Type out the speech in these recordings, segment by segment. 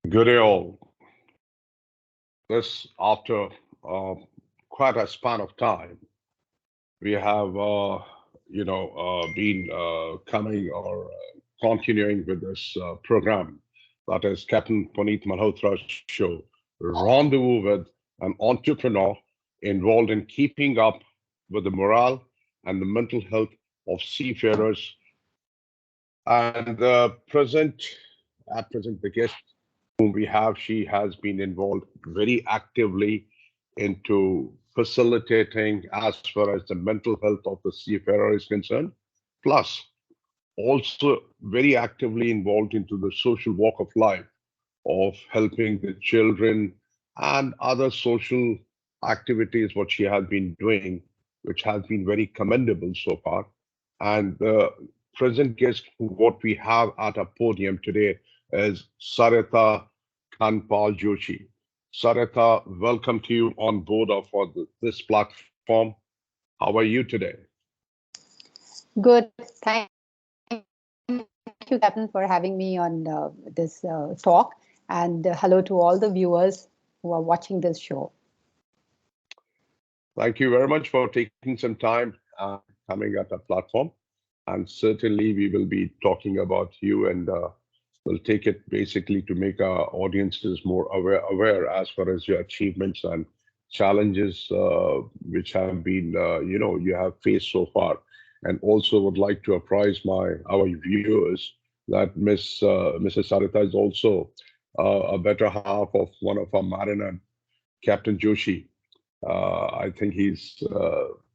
Good day all. This after uh, quite a span of time, we have been coming or continuing with this program that is Captain Puneet Malhotra'S show, Rendezvous with an entrepreneur involved in keeping up with the morale and the mental health of seafarers. And at present, the guest whom we have, she has been involved very actively into facilitating as far as the mental health of the seafarer is concerned, plus also very actively involved into the social walk of life of helping the children and other social activities what she has been doing, which has been very commendable so far. And the present guest, what we have at our podium today, is Sarita Khandpal Joshi. Sarita, welcome to you on board of this platform. How are you today? Good. Thank you, Captain, for having me on this talk. And hello to all the viewers who are watching this show. Thank you very much for taking some time coming at our platform. And certainly we will be talking about you and we'll take it basically to make our audiences more aware as far as your achievements and challenges which have been, you have faced so far. And also would like to apprise our viewers that Mrs. Sarita is also a better half of one of our mariner, Captain Joshi. I think he's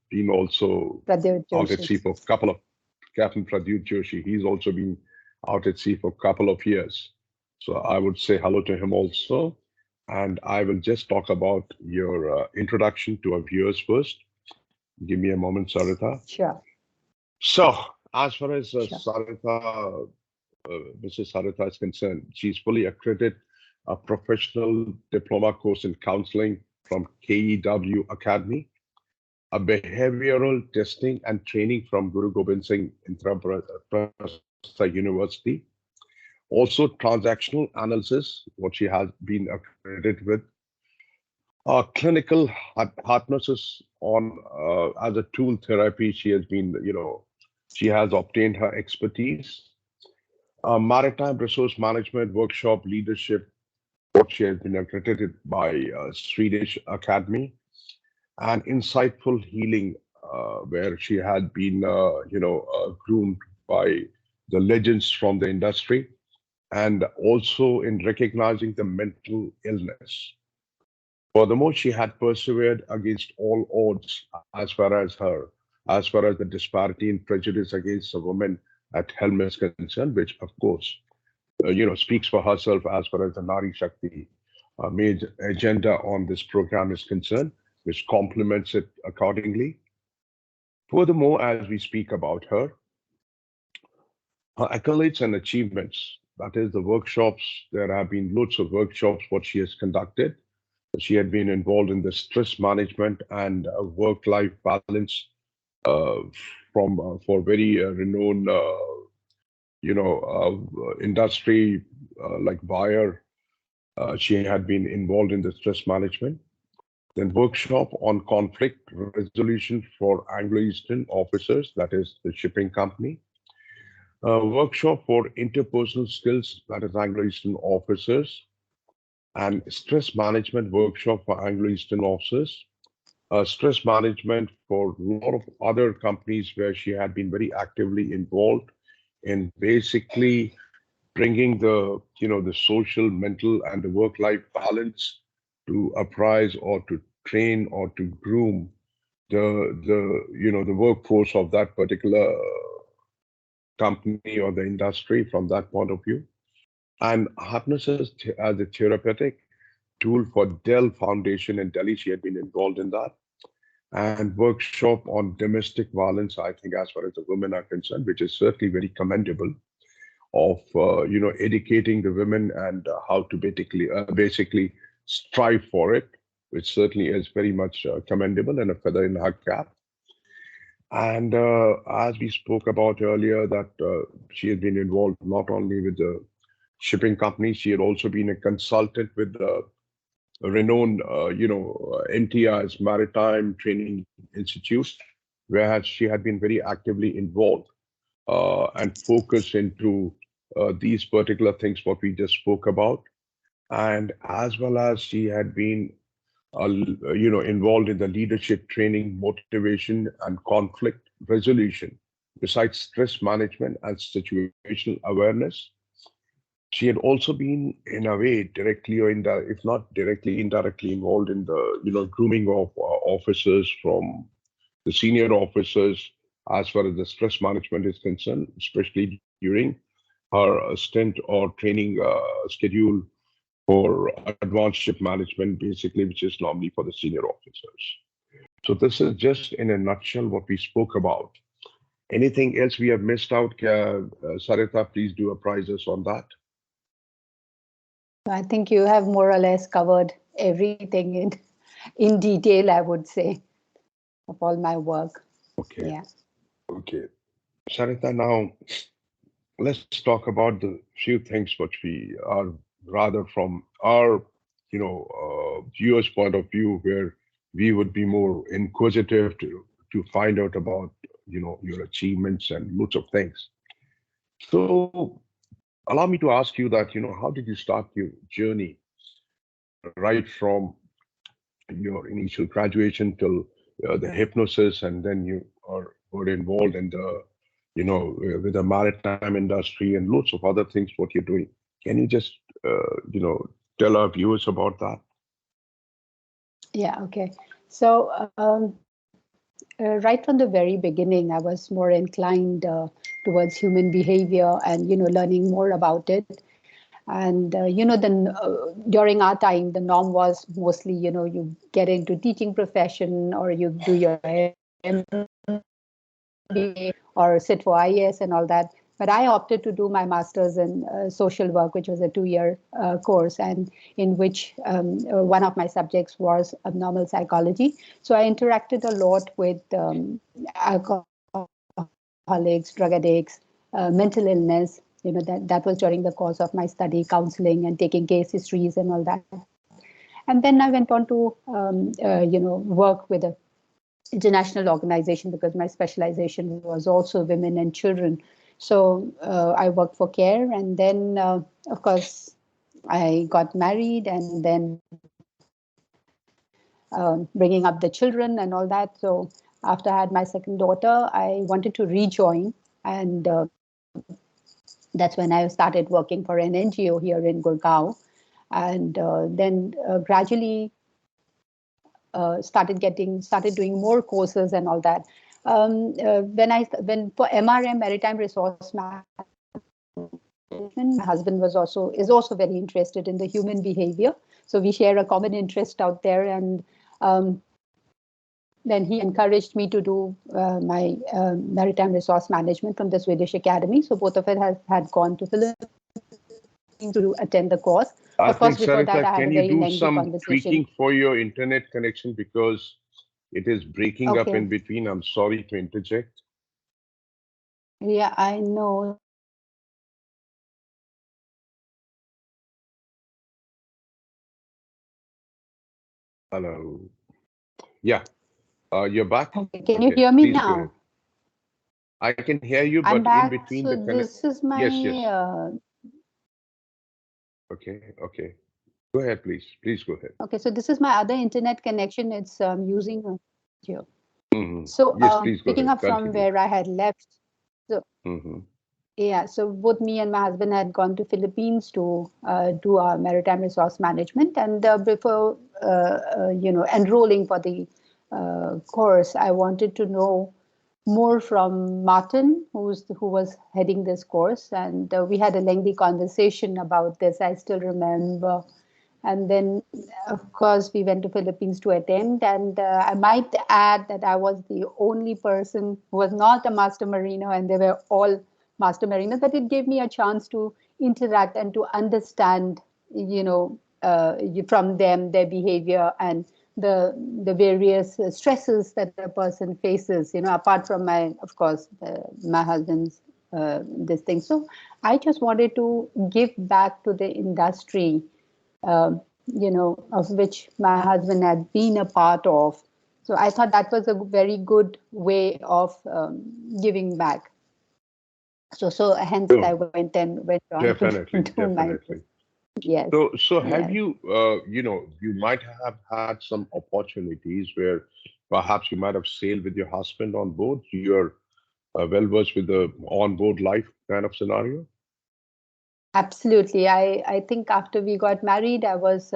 been also Pradyut out at Joshi. sea for a couple of Captain Pradyut Joshi. He's also been out at sea for a couple of years. So I would say hello to him also. And I will just talk about your introduction to our viewers first. Give me a moment, Sarita. Sure, So, as far as sure. Mrs. Sarita is concerned, she's fully accredited a professional diploma course in counseling from KEW Academy, a behavioral testing and training from Guru Gobind Singh Intraprastha University, also transactional analysis, what she has been accredited with, clinical hypnosis on as a tool therapy. She has been, she has obtained her expertise. Maritime resource management workshop leadership, what she has been accredited by Swedish Academy, and insightful healing, where she had been, groomed by the legends from the industry, and also in recognizing the mental illness. Furthermore, she had persevered against all odds as far as the disparity and prejudice against the women at helm is concerned, which of course, speaks for herself as far as the Nari Shakti made agenda on this program is concerned, which complements it accordingly. Furthermore, as we speak about her accolades and achievements, that is the workshops, there have been loads of workshops what she has conducted. She had been involved in the stress management and work-life balance uh, from for very renowned, industry like Bayer. She had been involved in the stress management. Then workshop on conflict resolution for Anglo-Eastern officers, that is the shipping company. Workshop for interpersonal skills, that is Anglo-Eastern officers, and stress management workshop for Anglo-Eastern officers. Stress management for a lot of other companies where she had been very actively involved in basically bringing the social, mental, and the work-life balance to apprise or to train or to groom the workforce of that particular company or the industry from that point of view. And hypnosis as a therapeutic tool for Dell Foundation in Delhi, she had been involved in that. And workshop on domestic violence, I think, as far as the women are concerned, which is certainly very commendable of educating the women and how to basically strive for it, which certainly is very much commendable and a feather in her cap. And as we spoke about earlier, that she has been involved not only with the shipping companies. She had also been a consultant with the renowned, MTI's Maritime Training Institute, where she had been very actively involved and focused into these particular things, what we just spoke about. And as well as she had been, involved in the leadership training, motivation, and conflict resolution, besides stress management and situational awareness. She had also been, in a way, directly or if not directly, indirectly involved in the, grooming of officers from the senior officers as far as the stress management is concerned, especially during her stint or training schedule for advanced ship management, basically, which is normally for the senior officers. So this is just in a nutshell what we spoke about. Anything else we have missed out, Sarita? Please do apprise us on that. I think you have more or less covered everything in detail, I would say, of all my work. Okay. Yeah. Okay. Sarita, now let's talk about the few things which we are rather from our, viewers' point of view, where we would be more inquisitive to find out about, your achievements and lots of things. So allow me to ask you that, how did you start your journey right from your initial graduation till the hypnosis, and then you were involved in the, with the maritime industry and lots of other things, what you're doing. Can you just, tell our viewers about that? Yeah, okay. So right from the very beginning, I was more inclined towards human behavior and, learning more about it. And, then during our time, the norm was mostly, you get into teaching profession or you do your MBA or sit for IAS and all that. But I opted to do my master's in social work, which was a 2-year course, and in which one of my subjects was abnormal psychology. So I interacted a lot with alcoholics, drug addicts, mental illness. That was during the course of my study, counseling and taking case histories and all that. And then I went on to, work with a international organization because my specialization was also women and children. So I worked for CARE, and then, of course, I got married, and then bringing up the children and all that. So after I had my second daughter, I wanted to rejoin, and that's when I started working for an NGO here in Gurgaon, and then gradually started doing more courses and all that. When for MRM, Maritime Resource Management, my husband is also very interested in the human behavior. So we share a common interest out there, and then he encouraged me to do my maritime resource management from the Swedish Academy. So both of us had gone to Philippines to attend the course. I of course, think, before Sarita, that, I had can a you very do lengthy some conversation. tweaking for your internet connection, because it is breaking up in between? I'm sorry to interject. Yeah, I know. Hello. Yeah, you're back. Okay, can you hear me Please go ahead. now? I can hear you, I'm but in back. between So the this is my. Yes. Okay. Go ahead, please. Please go ahead. Okay, so this is my other internet connection. It's using here. So Yes, please go picking ahead. up from Continue. where I had left. So yeah, so both me and my husband had gone to Philippines to do our maritime resource management, and before enrolling for the course, I wanted to know more from Martin, who was heading this course, and we had a lengthy conversation about this. I still remember. And then, of course, we went to Philippines to attend. And I might add that I was the only person who was not a master mariner, and they were all master mariners. But it gave me a chance to interact and to understand, from them, their behavior and the various stresses that a person faces. Apart from my husband's this thing. So I just wanted to give back to the industry, of which my husband had been a part of. So I thought that was a very good way of giving back. So hence I Sure. went on to Definitely, do my, definitely. yes, So have yes. you, you might have had some opportunities where perhaps you might have sailed with your husband on board. You're well versed with the on-board life kind of scenario. Absolutely. I think after we got married, I was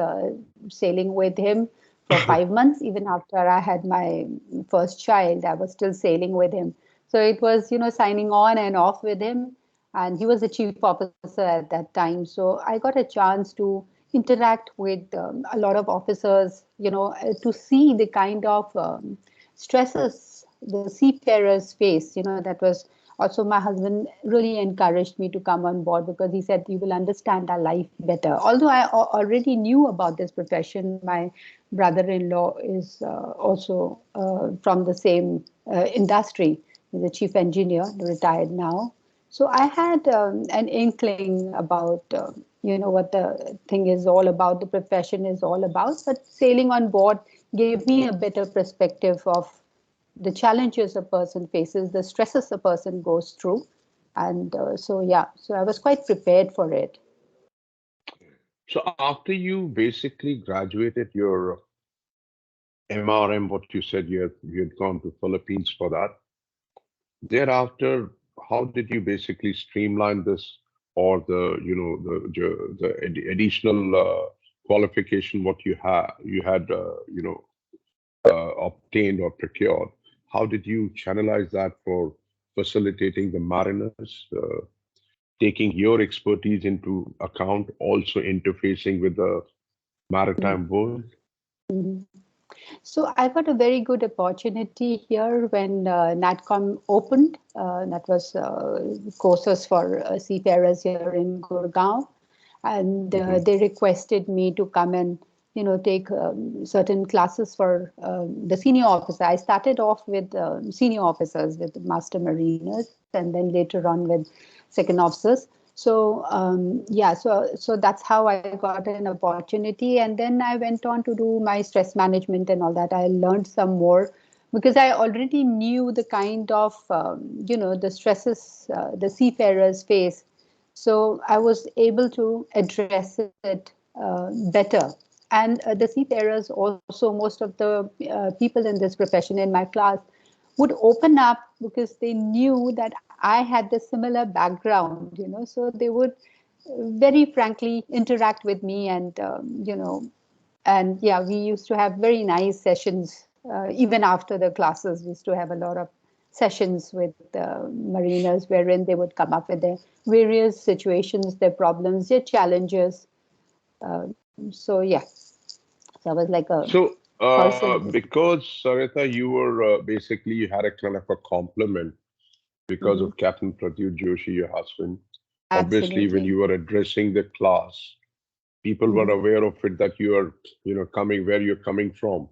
sailing with him for 5 months. Even after I had my first child, I was still sailing with him. So it was, signing on and off with him. And he was the chief officer at that time. So I got a chance to interact with a lot of officers, to see the kind of stresses the seafarers face. That was also my husband really encouraged me to come on board because he said you will understand our life better. Although I already knew about this profession, my brother-in-law is also from the same industry. He's a chief engineer, retired now. So I had an inkling about what the thing is all about, the profession is all about. But sailing on board gave me a better perspective of the challenges a person faces, the stresses a person goes through. And so I was quite prepared for it. So after you basically graduated your MRM, what you said you had gone to Philippines for that. Thereafter, how did you basically streamline this or the additional qualification what you had obtained or procured? How did you channelize that for facilitating the mariners, taking your expertise into account, also interfacing with the maritime world? Mhm. So I got a very good opportunity here when NATCOM opened. That was courses for seafarers here in Gurgaon, and Hmm. they requested me to come and take certain classes for the senior officer. I started off with senior officers, with master mariners, and then later on with second officers. So so that's how I got an opportunity, and then I went on to do my stress management and all that. I learned some more because I already knew the kind of the stresses the seafarers face. So I was able to address it better. And the seafarers, also most of the people in this profession in my class, would open up because they knew that I had the similar background, so they would very frankly interact with me, and and yeah, we used to have very nice sessions. Even after the classes, we used to have a lot of sessions with mariners wherein they would come up with their various situations, their problems, their challenges. So yeah, so I was like a So, person. because Sarita, basically you had a kind of a compliment because Mhm. of Captain Pratyut Joshi, your husband. Obviously, when Absolutely. you were addressing the class, people were Mhm. aware of it that you are, coming where you're coming from.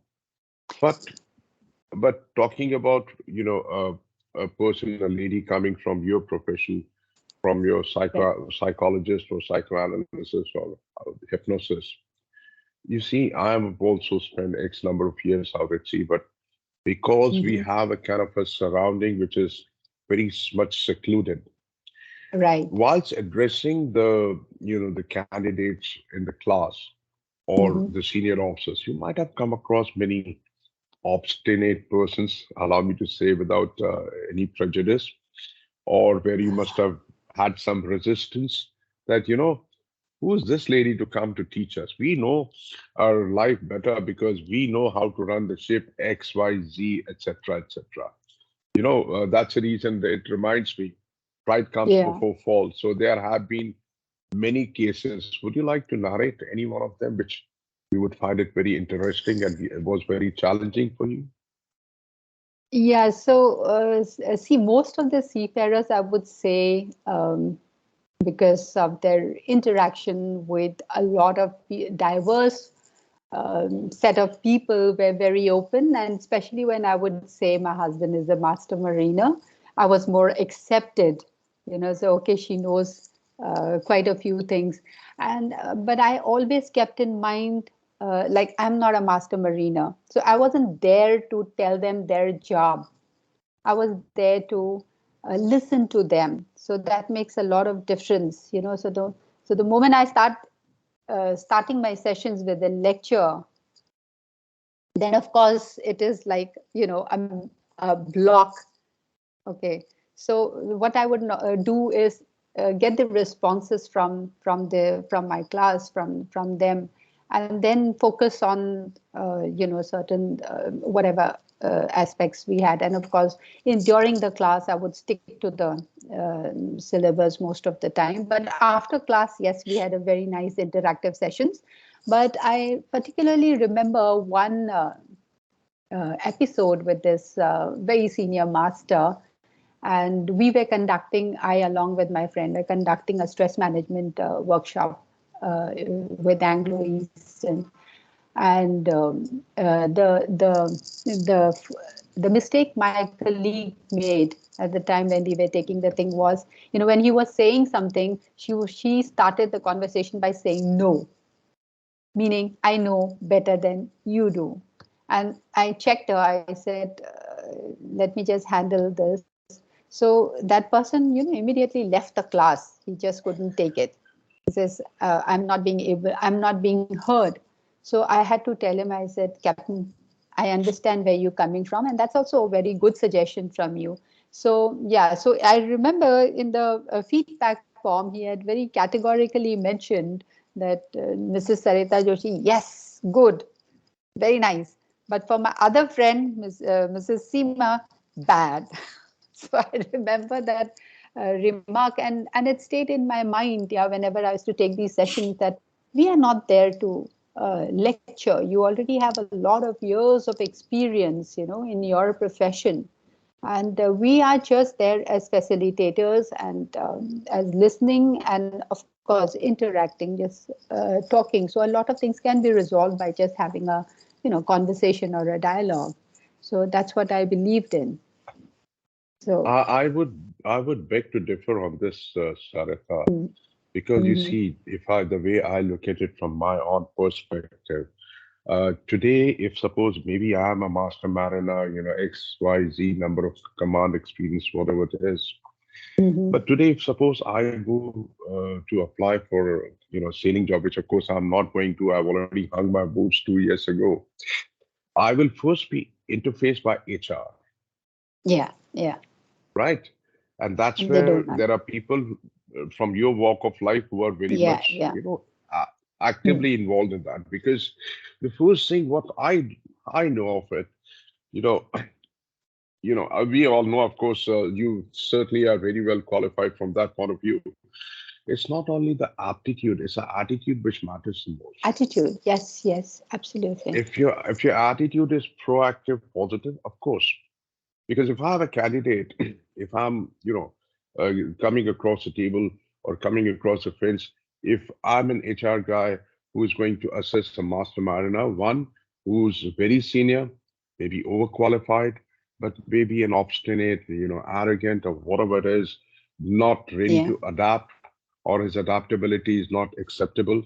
But talking about, a person, a lady coming from your profession, from your Right. psychologist or psychoanalysis or hypnosis. You see, I have also spent X number of years out at sea, but because we Mhm. have a kind of a surrounding which is very much secluded, Right. whilst addressing the candidates in the class or Mhm. the senior officers, you might have come across many obstinate persons, allow me to say without any prejudice, or where you must have had some resistance that, who is this lady to come to teach us? We know our life better because we know how to run the ship X, Y, Z, etc., etc. That's the reason that it reminds me, pride comes Yeah. before fall. So there have been many cases. Would you like to narrate any one of them, which you would find it very interesting and it was very challenging for you? Yeah. So see, most of the seafarers, I would say, because of their interaction with a lot of diverse set of people, were very open. And especially when I would say my husband is a master mariner, I was more accepted So okay, she knows quite a few things. And but I always kept in mind, like, I'm not a master mariner, so I wasn't there to tell them their job. I was there to listen to them. So that makes a lot of difference. So the moment I starting my sessions with a lecture, then of course it is like, a block. Okay, so what I would do is get the responses from my class, from them, and then focus on certain whatever aspects we had. And of course, during the class, I would stick to the syllabus most of the time. But after class, yes, we had a very nice interactive sessions. But I particularly remember one episode with this very senior master, and we were conducting, I along with my friend were conducting a stress management workshop with Anglo Eastern. And the mistake my colleague made at the time when we were taking the thing was, when he was saying something, she started the conversation by saying no, meaning I know better than you do. And I checked her. I said, let me just handle this. So that person, immediately left the class. He just couldn't take it. He says, I'm not being heard. So I had to tell him, I said, Captain, I understand where you're coming from. And that's also a very good suggestion from you. So, yeah, so I remember in the feedback form, he had very categorically mentioned that Mrs. Sarita Joshi, yes, good, very nice. But for my other friend, Mrs. Seema, bad. So I remember that remark, and it stayed in my mind. Yeah, whenever I used to take these sessions, that we are not there to lecture. You already have a lot of years of experience, in your profession. And we are just there as facilitators and as listening and, of course, interacting, just talking. So a lot of things can be resolved by just having a, conversation or a dialogue. So that's what I believed in. So. I would beg to differ on this, Sarita, because you Mm-hmm. see, if I the way I look at it from my own perspective, today, if suppose maybe I'm a master mariner, XYZ number of command experience, whatever it is. Mm-hmm. But today, if suppose I go to apply for, sailing job, which of course I'm not going to, I've already hung my boots 2 years ago. I will first be interfaced by HR, Yeah, yeah. right? And that's They where don't know. there are people from your walk of life who are very Yeah, much, yeah. Mm. actively involved in that. Because the first thing what I know of it, you know, we all know, of course, you certainly are very well qualified from that point of view. It's not only the aptitude; it's the attitude which matters the most. Attitude. Yes, yes, absolutely. If your attitude is proactive, positive, of course. Because if I have a candidate, if I'm, coming across a table or coming across a fence, if I'm an HR guy who is going to assess a master mariner, one who's very senior, maybe overqualified, but maybe an obstinate, arrogant or whatever it is, not ready Yeah, to adapt, or his adaptability is not acceptable.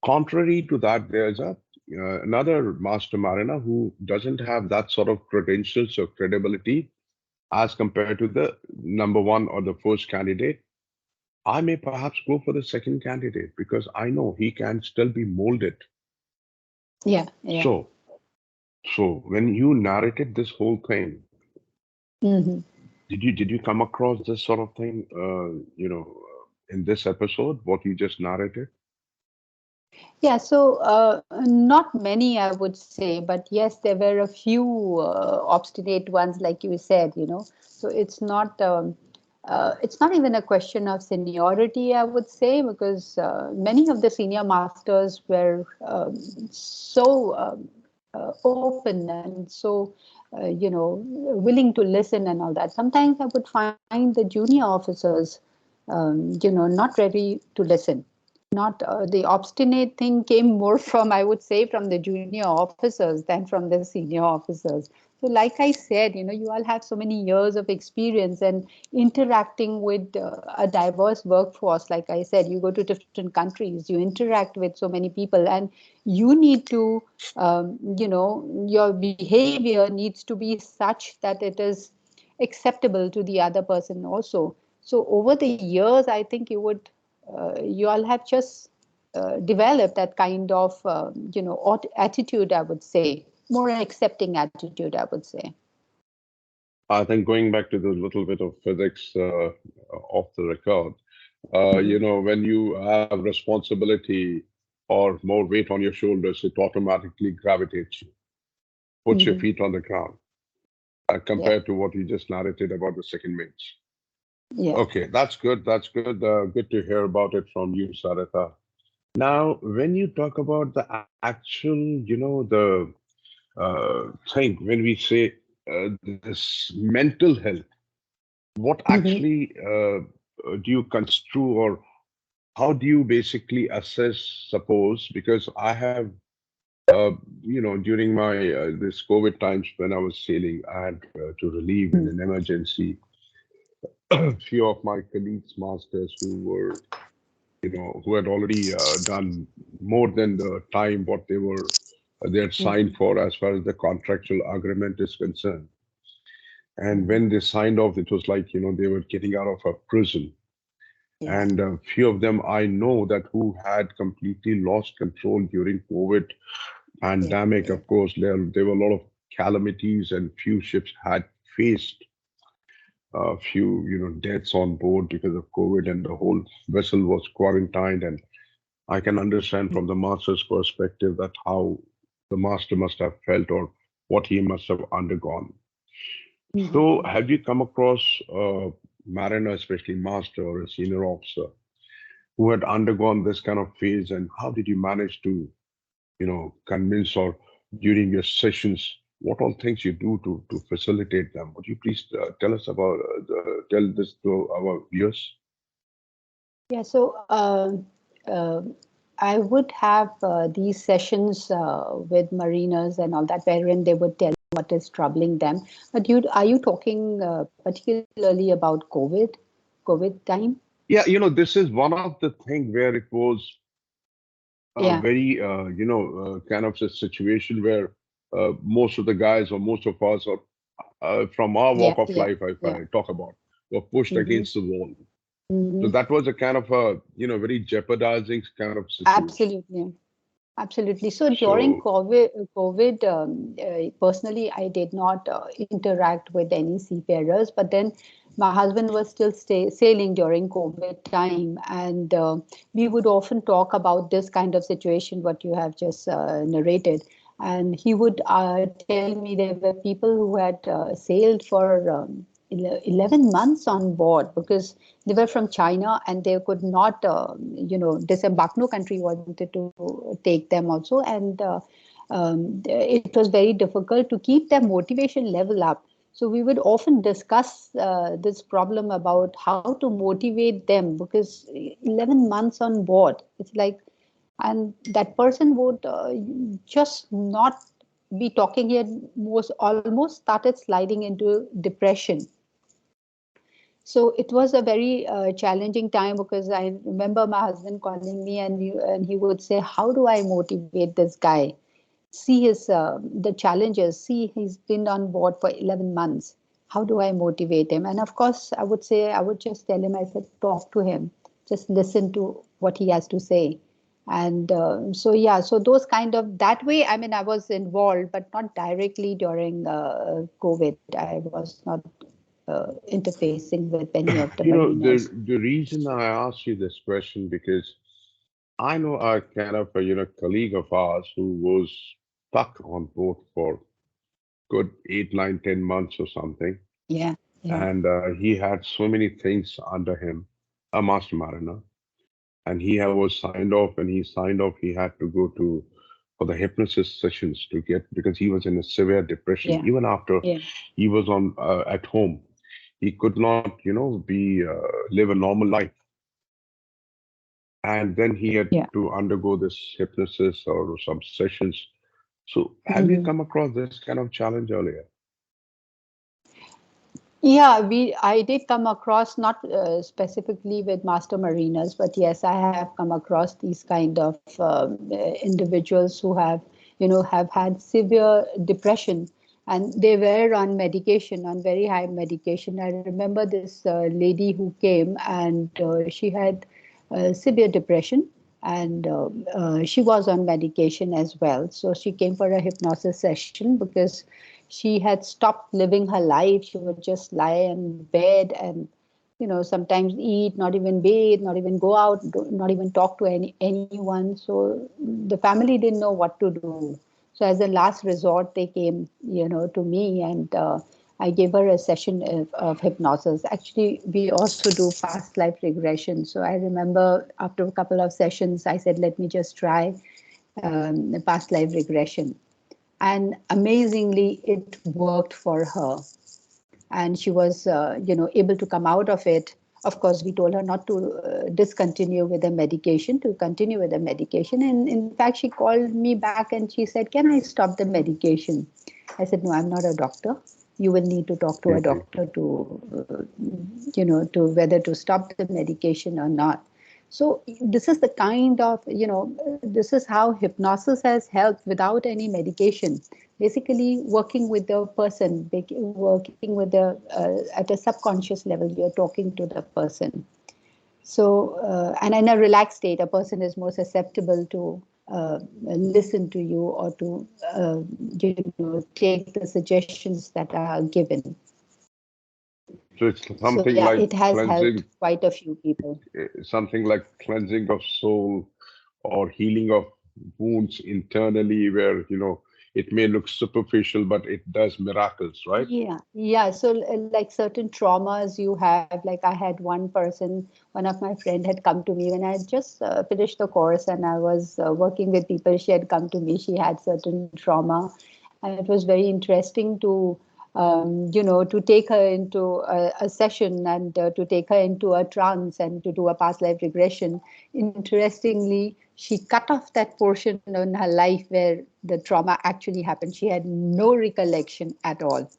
Contrary to that, there's another master mariner who doesn't have that sort of credentials or credibility as compared to the number one or the first candidate. I may perhaps go for the second candidate because I know he can still be molded. yeah, yeah. So, so when you narrated this whole thing, Hmm. did you come across this sort of thing? In this episode, what you just narrated? Yeah, so not many, I would say, but yes, there were a few obstinate ones, like you said. So it's not even a question of seniority, I would say, because many of the senior masters were so open and so, willing to listen and all that. Sometimes I would find the junior officers, not ready to listen. Not The obstinate thing came more from, I would say, from the junior officers than from the senior officers. So like I said, you all have so many years of experience and interacting with a diverse workforce. Like I said, you go to different countries, you interact with so many people, and you need to, your behavior needs to be such that it is acceptable to the other person also. So over the years, I think you all have just developed that kind of, attitude, I would say, more accepting attitude, I would say. I think going back to the little bit of physics off the record, Mhm. when you have responsibility or more weight on your shoulders, it automatically gravitates you, puts your Mhm. feet on the ground, Yeah, compared to what you just narrated about the second mates. yeah. Okay, that's good. That's good. Good to hear about it from you, Sarita. Now, when you talk about the actual, the thing, when we say this mental health, what Mhm. actually do you construe, or how do you basically assess, suppose, because I have, during my this COVID times when I was sailing, I had to relieve in Mhm. an emergency a few of my colleagues, masters who were, who had already done more than the time what they had signed Mhm. for as far as the contractual agreement is concerned. And Mhm. when they signed off, it was like, they were getting out of a prison. Yeah, And a few of them I know that who had completely lost control during COVID yeah, pandemic. yeah. Of course, there were a lot of calamities, and few ships had faced a few, deaths on board because of COVID, and the whole vessel was quarantined. And I can understand from the master's perspective that how the master must have felt, or what he must have undergone. So, Mhm. have you come across a mariner, especially master or a senior officer, who had undergone this kind of phase, and how did you manage to, convince, or during your sessions, what all things you do to facilitate them? Would you please tell us about tell this to our viewers? Yeah, so I would have these sessions with mariners and all that, wherein they would tell what is troubling them. But are you talking particularly about COVID time? Yeah, this is one of the things where it was a Yeah, very, kind of a situation where most of the guys, or most of us, or from our yeah, walk of yeah, life, if yeah. I talk about, were pushed Mm-hmm. against the wall. So Mm-hmm. that was a kind of a, very jeopardizing kind of situation. Absolutely. Absolutely. So during So, COVID, personally, I did not interact with any seafarers, but then my husband was still sailing during COVID time, and we would often talk about this kind of situation, what you have just narrated. And he would tell me there were people who had sailed for 11 months on board because they were from China and they could not, disembark. No country wanted to take them also. And it was very difficult to keep their motivation level up. So we would often discuss this problem about how to motivate them because 11 months on board, it's like, and that person would just not be talking here, most almost started sliding into depression. So it was a very challenging time because I remember my husband calling me and he would say, "How do I motivate this guy? See his the challenges. See he's been on board for 11 months. How do I motivate him?" And of course, I would just tell him, I said, "Talk to him. Just listen to what he has to say." And so yeah, so those kind of that way. I mean, I was involved, but not directly during COVID. I was not interfacing with any of the the mariners. the reason I asked you this question, because I know a kind of a, colleague of ours who was stuck on board for good 8, 9, 10 months or something. Yeah, yeah, And he had so many things under him, a master mariner. And he was signed off. And he signed off, he had to go to for the hypnosis sessions to get, because he was in a severe depression. yeah, Even after yeah. he was on at home, he could not, be live a normal life. And then he had Yeah. to undergo this hypnosis or some sessions. So have you Hmm. come across this kind of challenge earlier? Yeah, I did come across, not specifically with master mariners, but yes, I have come across these kind of individuals who have had severe depression, and they were on medication, on very high medication. I remember this lady who came, and she had severe depression, and she was on medication as well. So she came for a hypnosis session because she had stopped living her life. She would just lie in bed and, sometimes eat, not even bathe, not even go out, not even talk to anyone. So the family didn't know what to do. So as a last resort, they came, to me, and I gave her a session of hypnosis. Actually, we also do past life regression. So I remember after a couple of sessions, I said, let me just try past life regression. And amazingly, it worked for her, and she was able to come out of it. Of course, we told her not to discontinue with the medication, to continue with the medication. And in fact, she called me back and she said, can I stop the medication? I said, no, I'm not a doctor. You will need to talk to a Mhm. doctor to to whether to stop the medication or not. So this is the kind of, this is how hypnosis has helped without any medication. Basically, working with the person, working with the at a subconscious level, you're talking to the person. So, and in a relaxed state, a person is more susceptible to listen to you, or to, take the suggestions that are given. So it's So, something yeah, like it has helped cleansing, quite a few people. something like cleansing of soul or healing of wounds internally, where it may look superficial, but it does miracles, right? Yeah, yeah. So, like certain traumas you have, like I had one person, one of my friend had come to me when I had just finished the course, and I was working with people. She had come to me. She had certain trauma, and it was very interesting to, to take her into a session, and to take her into a trance and to do a past life regression. Interestingly, she cut off that portion in her life where the trauma actually happened. She had no recollection at all.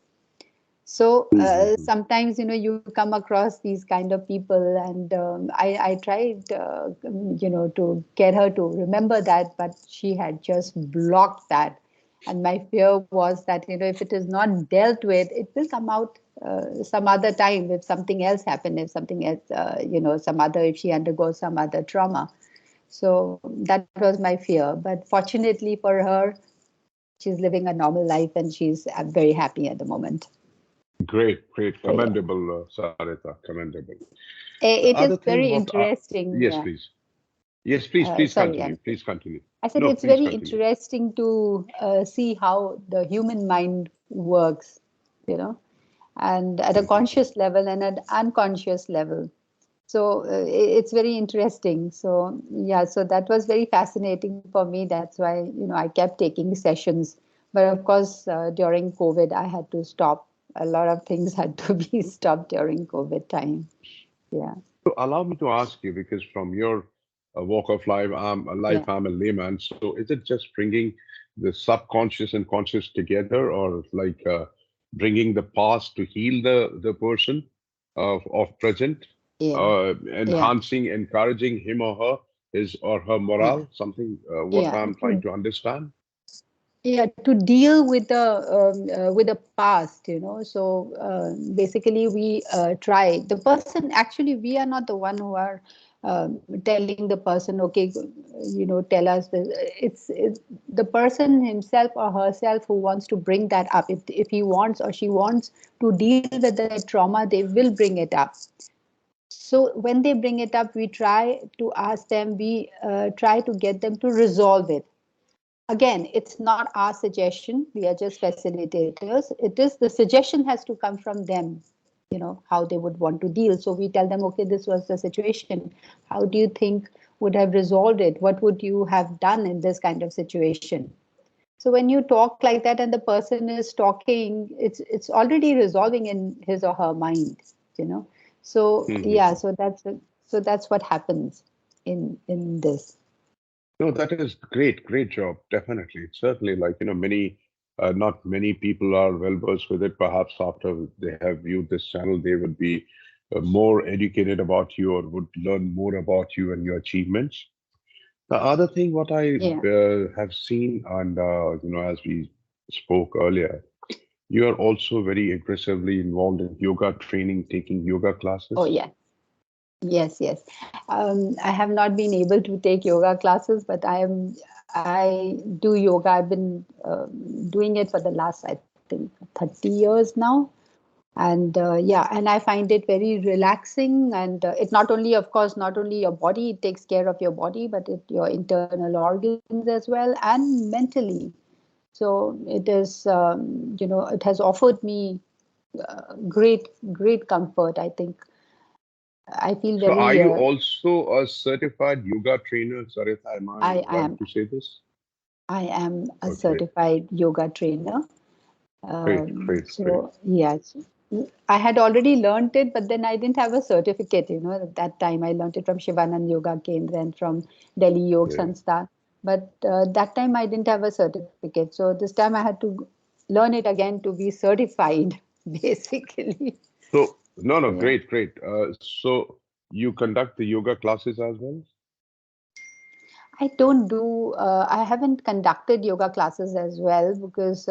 So Mhm. sometimes, you come across these kind of people, and I tried, to get her to remember that, but she had just blocked that. And my fear was that, if it is not dealt with, it will come out some other time if something else happened, if something else, if she undergoes some other trauma. So that was my fear. But fortunately for her, she's living a normal life, and she's very happy at the moment. Great, great, So yeah. commendable, Sarita, commendable. The It other is thing, very what? interesting. Yes, please. Yes, please, please Sorry, continue. Please continue. I said No, it's please very continue. interesting to see how the human mind works, you know, and at a Mhm. conscious level and at unconscious level. So it's very interesting. So yeah, so that was very fascinating for me. That's why, I kept taking sessions. But of course, during COVID, I had to stop. A lot of things had to be stopped during COVID time. Yeah, So allow me to ask you, because from your walk of life, yeah. I'm a layman. So is it just bringing the subconscious and conscious together, or like bringing the past to heal the person of present, Yeah, yeah, enhancing, encouraging him or her, his or her yeah, morale? Something what yeah. I'm trying to understand. Yeah, to deal with the past, So basically, we try. The person, actually, we are not the one who are telling the person, okay, tell us this. It's the person himself or herself who wants to bring that up. If he wants or she wants to deal with that trauma, they will bring it up. So when they bring it up, we try to ask them. We try to get them to resolve it. Again, it's not our suggestion. We are just facilitators. It is, the suggestion has to come from them, how they would want to deal. So we tell them, okay, this was the situation. How do you think would have resolved it? What would you have done in this kind of situation? So when you talk like that and the person is talking, it's already resolving in his or her mind, you know. So yeah, Mhm. so that's what happens in this. No, that is great, great job. Definitely. It's certainly like, many not many people are well versed with it. Perhaps after they have viewed this channel, they would be more educated about you or would learn more about you and your achievements. The other thing, what I Yeah. have seen, and as we spoke earlier, you are also very aggressively involved in yoga training, taking yoga Oh, classes. yeah. Yes, yes. I have not been able to take yoga classes, but I do yoga. I've been doing it for the last, I think, 30 years now. And yeah, and I find it very relaxing. And it not only, of course, not only your body, it takes care of your body, but your internal organs as well, and mentally. So it is, it has offered me great comfort. I think I feel So, are very. you also a certified yoga trainer, Sarita? Am I I right am. to say this? I am a Okay, certified yoga trainer. great, great, great. So yes, I had already learned it, but then I didn't have a certificate. At that time I learned it from Shivanand Yoga Kendra and from Delhi Yoga Yeah. Sanstha. But that time I didn't have a certificate. So this time I had to learn it again to be certified, basically. So, no, no, Yeah. great, great. So, you conduct the yoga classes as well? I don't do. I haven't conducted yoga classes as well because.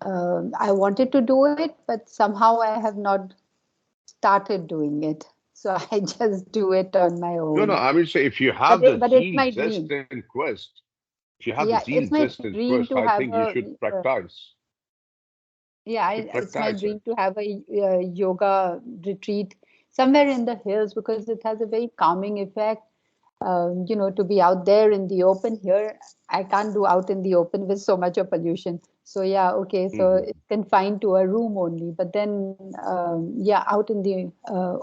I wanted to do it, but somehow I have not started doing it. So I just do it on my No, no, own. I mean, say if you But have the but it's zeal, my zest, dream. and quest, if you have the Yeah, zeal, it's my zest, and dream quest, to I have think you a. should Uh, practice. yeah, You should it's my practice it. dream to have a yoga retreat somewhere in the hills because it has a very calming effect. To be out there in the open. Here I can't do out in the open with so much of pollution. So yeah, okay, so Hmm. it's confined to a room only. But then yeah, out in the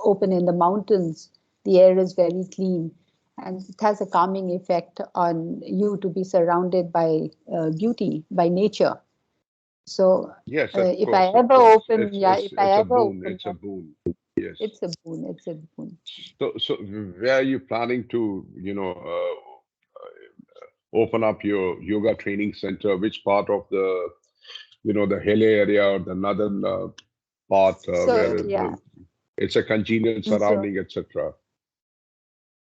open in the mountains, the air is very clean, and it has a calming effect on you to be surrounded by beauty, by nature. So Yes, of if I course, of ever course. open, It's yeah, it's if I it's a ever boon. open It's a up, boon. Yes. it's a boon. It's a boon. So where are you planning to, open up your yoga training center? Which part of the hill area or the northern part So where yeah, it's a congenial so. surrounding, etc.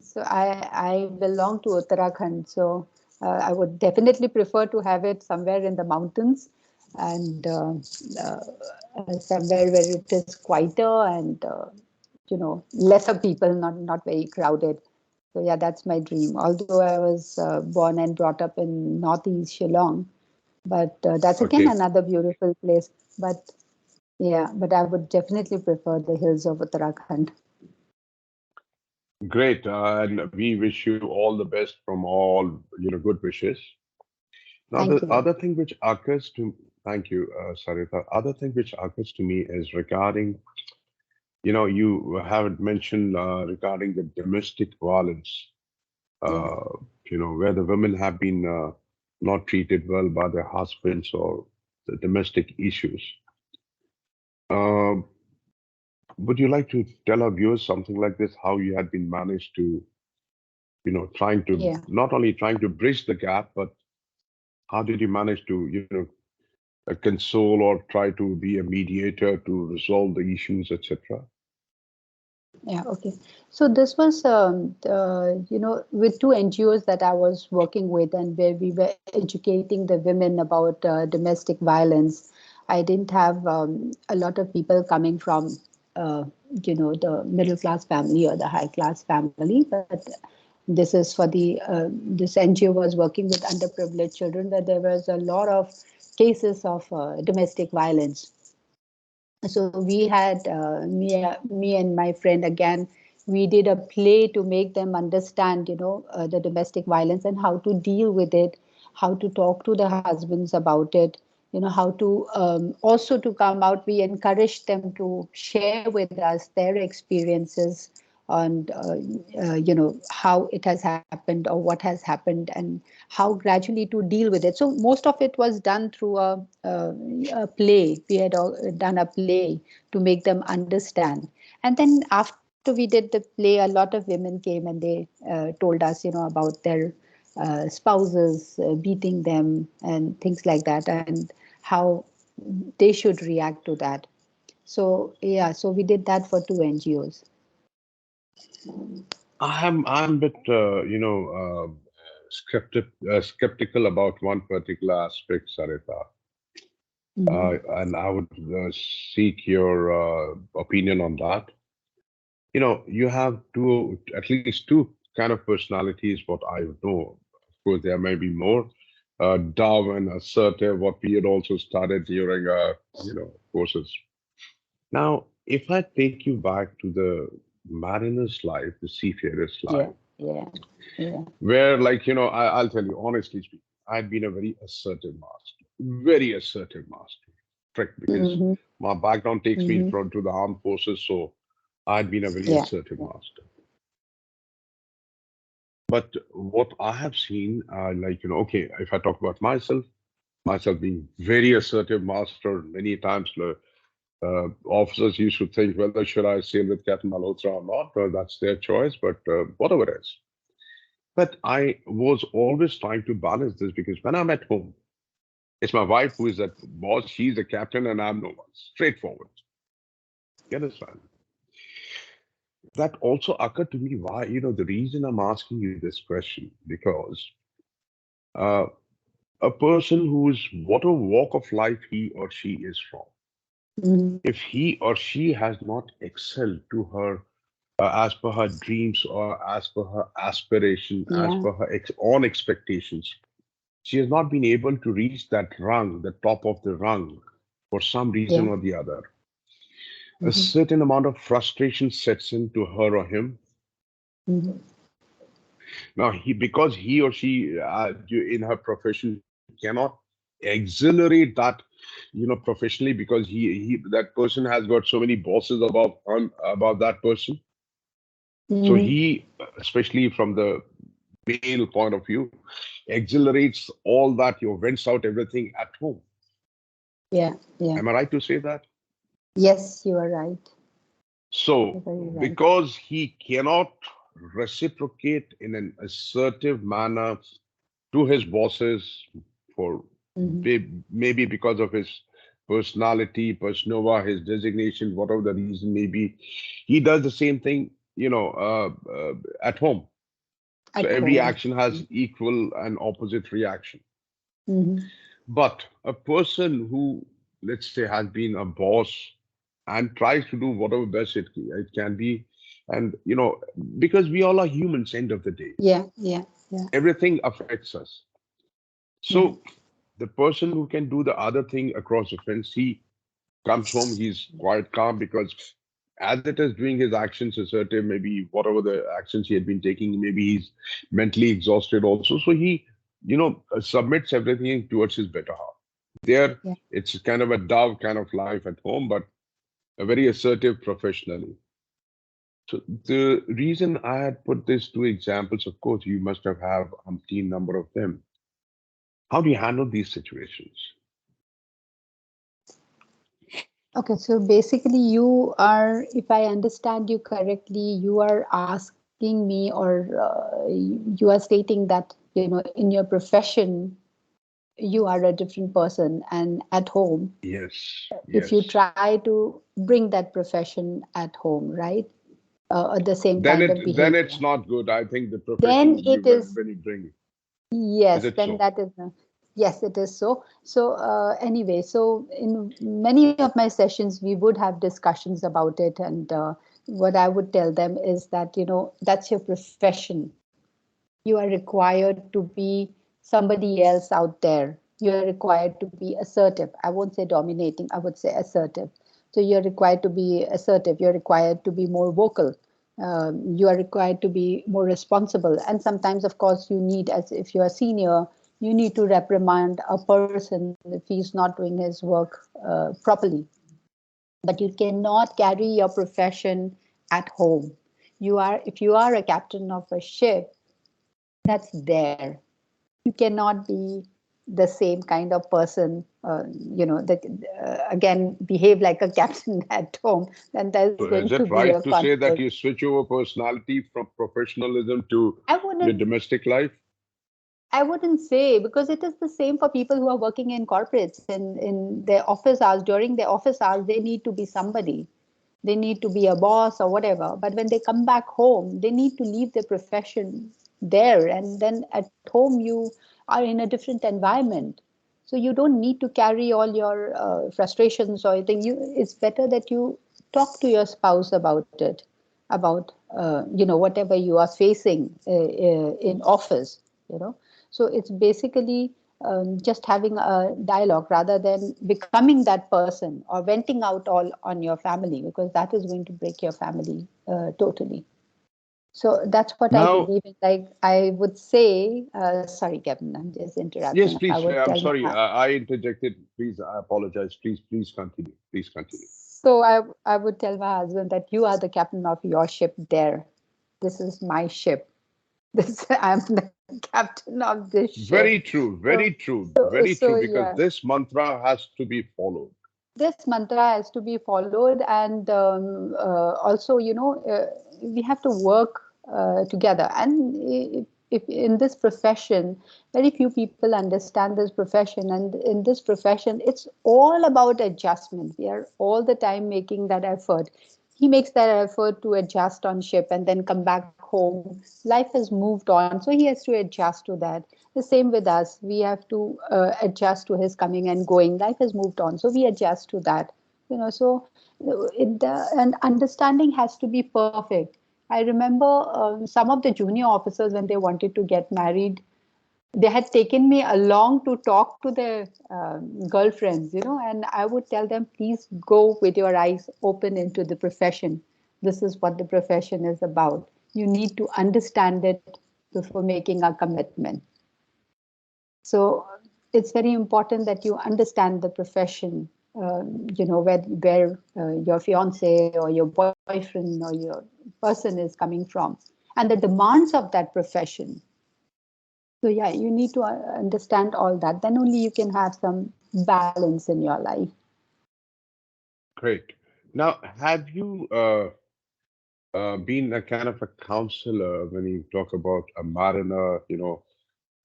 So I belong to Uttarakhand, so I would definitely prefer to have it somewhere in the mountains and somewhere where it is quieter and lesser people, not very crowded. So yeah, that's my dream. Although I was born and brought up in northeast Shillong, but that's again Okay. another beautiful place. But yeah, but I would definitely prefer the hills of Uttarakhand. Great, and we wish you all the best from all, good wishes. Now, Thank the you very other much. thing which occurs to, thank you, Sarita. Other thing which occurs to me is regarding, you have mentioned regarding the domestic violence, Yeah. uh, where the women have been not treated well by their husbands or the domestic issues. Um, would you like to tell our viewers something like this, how you had been managed to, trying to Yeah. not only trying to bridge the gap, but how did you manage to, console or try to be a mediator to resolve the issues, etc.? Yeah, okay. So this was, with two NGOs that I was working with, and where we were educating the women about domestic violence. I didn't have a lot of people coming from, the middle class family or the high class family, but this is for this NGO was working with underprivileged children, where there was a lot of cases of domestic violence. So we had me and my friend again, we did a play to make them understand the domestic violence and how to deal with it, how to talk to the husbands about it, how to also to come out. We encouraged them to share with us their experiences on how it has happened or what has happened, and how gradually to deal with it. So most of it was done through a play. We had done a play to make them understand. And then after we did the play, a lot of women came and they told us about their spouses beating them and things like that. And how they should react to that. So yeah, so we did that for 2 NGOs. I'm a bit, skeptical about one particular aspect, Sarita, Mhm. and I would seek your opinion on that. You have at least two kind of personalities, what I know. Of course, there may be more. Dove and assertive, what we had also started during our, courses. Now, if I take you back to the mariner's life, the seafarer's Yeah, life, yeah, yeah. where, like, I'll tell you, honestly speaking, I've been a very assertive master, correct? Because Hmm. my background takes me Hmm. from to the armed forces, so I'd been a very Yeah, assertive yeah. master. But what I have seen, like, okay, if I talk about myself being very assertive master, many times officers used to think whether should I sail with Captain Malhotra or not. That's their choice, but whatever it is. But I was always trying to balance this because when I'm at home, it's my wife who is the boss. She's the captain, and I'm no one. Straightforward. You understand? That also occurred to me why, the reason I'm asking you this question, because uh, a person who's whatever walk of life he or she is from, Hmm. if he or she has not excelled to her as per her dreams or as per her aspiration, as Yeah, per her own expectations, she has not been able to reach that rung, the top of the rung, for some reason yeah. or the other. A Hmm. certain amount of frustration sets into her or him. Hmm. Now, because he or she, in her profession, cannot exhilarate that, professionally, because that person has got so many bosses above that person. So Hmm. he, especially from the male point of view, exhilarates all that, vents out everything at home. Yeah, yeah. Am I right to say that? Yes, you are right. You're So, very right. because he cannot reciprocate in an assertive manner to his bosses for Hmm. maybe because of his personality, persona, his designation, whatever the reason may be, he does the same thing, at home. So At every home. action has equal and opposite reaction. Hmm. But a person who, let's say, has been a boss and tries to do whatever best it can be, and because we all are humans, end of the day, Yeah, yeah, yeah, everything affects us. yeah. So the person who can do the other thing across the fence, he comes home, he's quite calm because as it is doing his actions assertive, maybe whatever the actions he had been taking, maybe he's mentally exhausted also. So he, submits everything towards his better half. There, Yeah. it's kind of a dove kind of life at home, but a very assertive professionally. So the reason I had put these two examples, of course, you must have umpteen number of them. How do you handle these situations? Okay, so basically, you are, if I understand you correctly, you are asking me, or you are stating that, in your profession, you are a different person, and at home, Yes, if you yes. try to bring that profession at home, right? The same Then kind of then it's behavior, not good. I think the then profession you it is. when you bring, is Yes, it then so? that is yes, it is so. So anyway, so in many of my sessions, we would have discussions about it, and what I would tell them is that that's your profession. You are required to be somebody else out there. You are required to be assertive. I won't say dominating. I would say assertive. So you're required to be assertive. You're required to be more vocal. You are required to be more responsible. And sometimes, of course, you need, as if you're a senior, you need to reprimand a person if he's not doing his work properly. But you cannot carry your profession at home. If you are a captain of a ship, that's there. You cannot be the same kind of person, that again behave like a captain at home. Then there's So going is to it be a right to say that conflict. you switch over personality from professionalism to I your wouldn't. domestic life? I wouldn't say, because it is the same for people who are working in corporates, in their office hours. During their office hours, they need to be somebody. They need to be a boss or whatever. But when they come back home, they need to leave their profession there. And then at home, you are in a different environment. So you don't need to carry all your frustrations or anything. It's better that you talk to your spouse about it, about whatever you are facing in office. So it's basically just having a dialogue rather than becoming that person or venting out all on your family, because that is going to break your family totally. So that's what I Now, believe in. Like I would say, sorry, Kevin, I'm just interrupting. yes, I please. would I'm tell sorry. my I interjected. Please, I apologize. Please continue. Please continue. so I would tell my husband that you are the captain of your ship there. This is my ship. This I'm the captain of this ship. Very true. So Very true. so, Very so true. Because yeah. this mantra has to be followed. This mantra has to be followed, and also we have to work together. And if in this profession, very few people understand this profession, and in this profession it's all about adjustment. We are all the time making that effort. He makes that effort to adjust on ship and then come back home. Life has moved on, so he has to adjust to that. The same with us. We have to adjust to his coming and going. Life has moved on, so we adjust to that. So and understanding has to be perfect. I remember some of the junior officers, when they wanted to get married, they had taken me along to talk to their girlfriends, and I would tell them, please go with your eyes open into the profession. This is what the profession is about. You need to understand it before making a commitment. So it's very important that you understand the profession, where your fiance or your boyfriend or your person is coming from, and the demands of that profession. So yeah, you need to understand all that. Then only you can have some balance in your life. Great. Now, have you been a kind of a counselor when you talk about a mariner?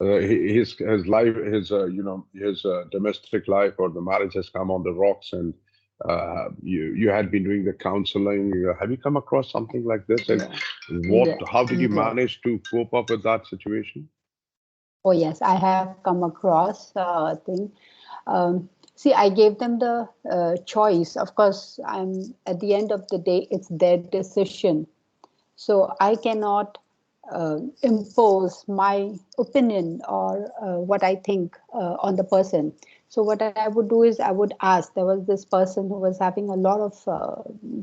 His life, his domestic life or the marriage has come on the rocks, and you had been doing the counseling. Have you come across something like this? And Yeah. what? Yeah. How did you Yeah. manage to cope up with that situation? Oh yes, I have come across thing. See, I gave them the choice. Of course, I'm at the end of the day, it's their decision. So I cannot impose my opinion or what I think on the person. So what I would do is I would ask. There was this person who was having a lot of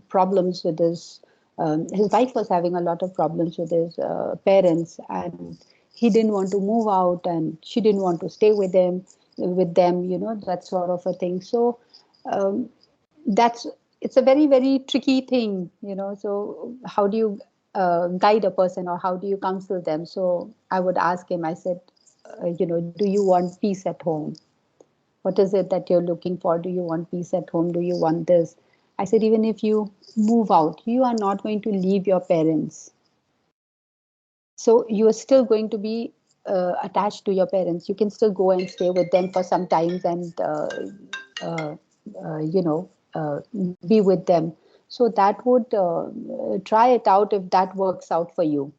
problems with his wife was having a lot of problems with his parents, and he didn't want to move out, and she didn't want to stay with them, that sort of a thing. So um, that's it's a very very tricky thing. So how do you guide a person, or how do you counsel them? So I would ask him. I said, do you want peace at home? What is it that you're looking for? Do you want peace at home? Do you want this? I said, even if you move out, you are not going to leave your parents. So you are still going to be attached to your parents. You can still go and stay with them for some times and uh, be with them. So that would try it out if that works out for you.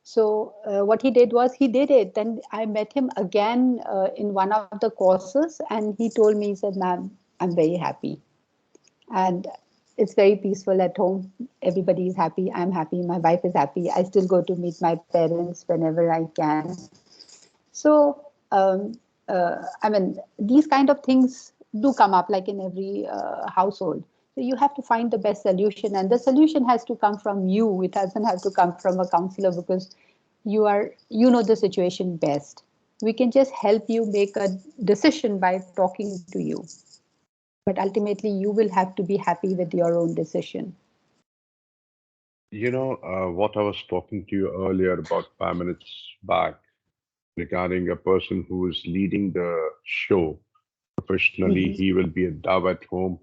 So what he did was he did it. Then I met him again in one of the courses, and he told me, he said, "Ma'am, I'm very happy, and it's very peaceful at home. Everybody is happy. I'm happy. My wife is happy. I still go to meet my parents whenever I can." So I mean, these kind of things do come up like in every household. So you have to find the best solution, and the solution has to come from you. It doesn't have to come from a counselor, because you know the situation best. We can just help you make a decision by talking to you, but ultimately you will have to be happy with your own decision. What I was talking to you earlier about 5 minutes back regarding a person who is leading the show professionally, Mm-hmm. he will be a dove at home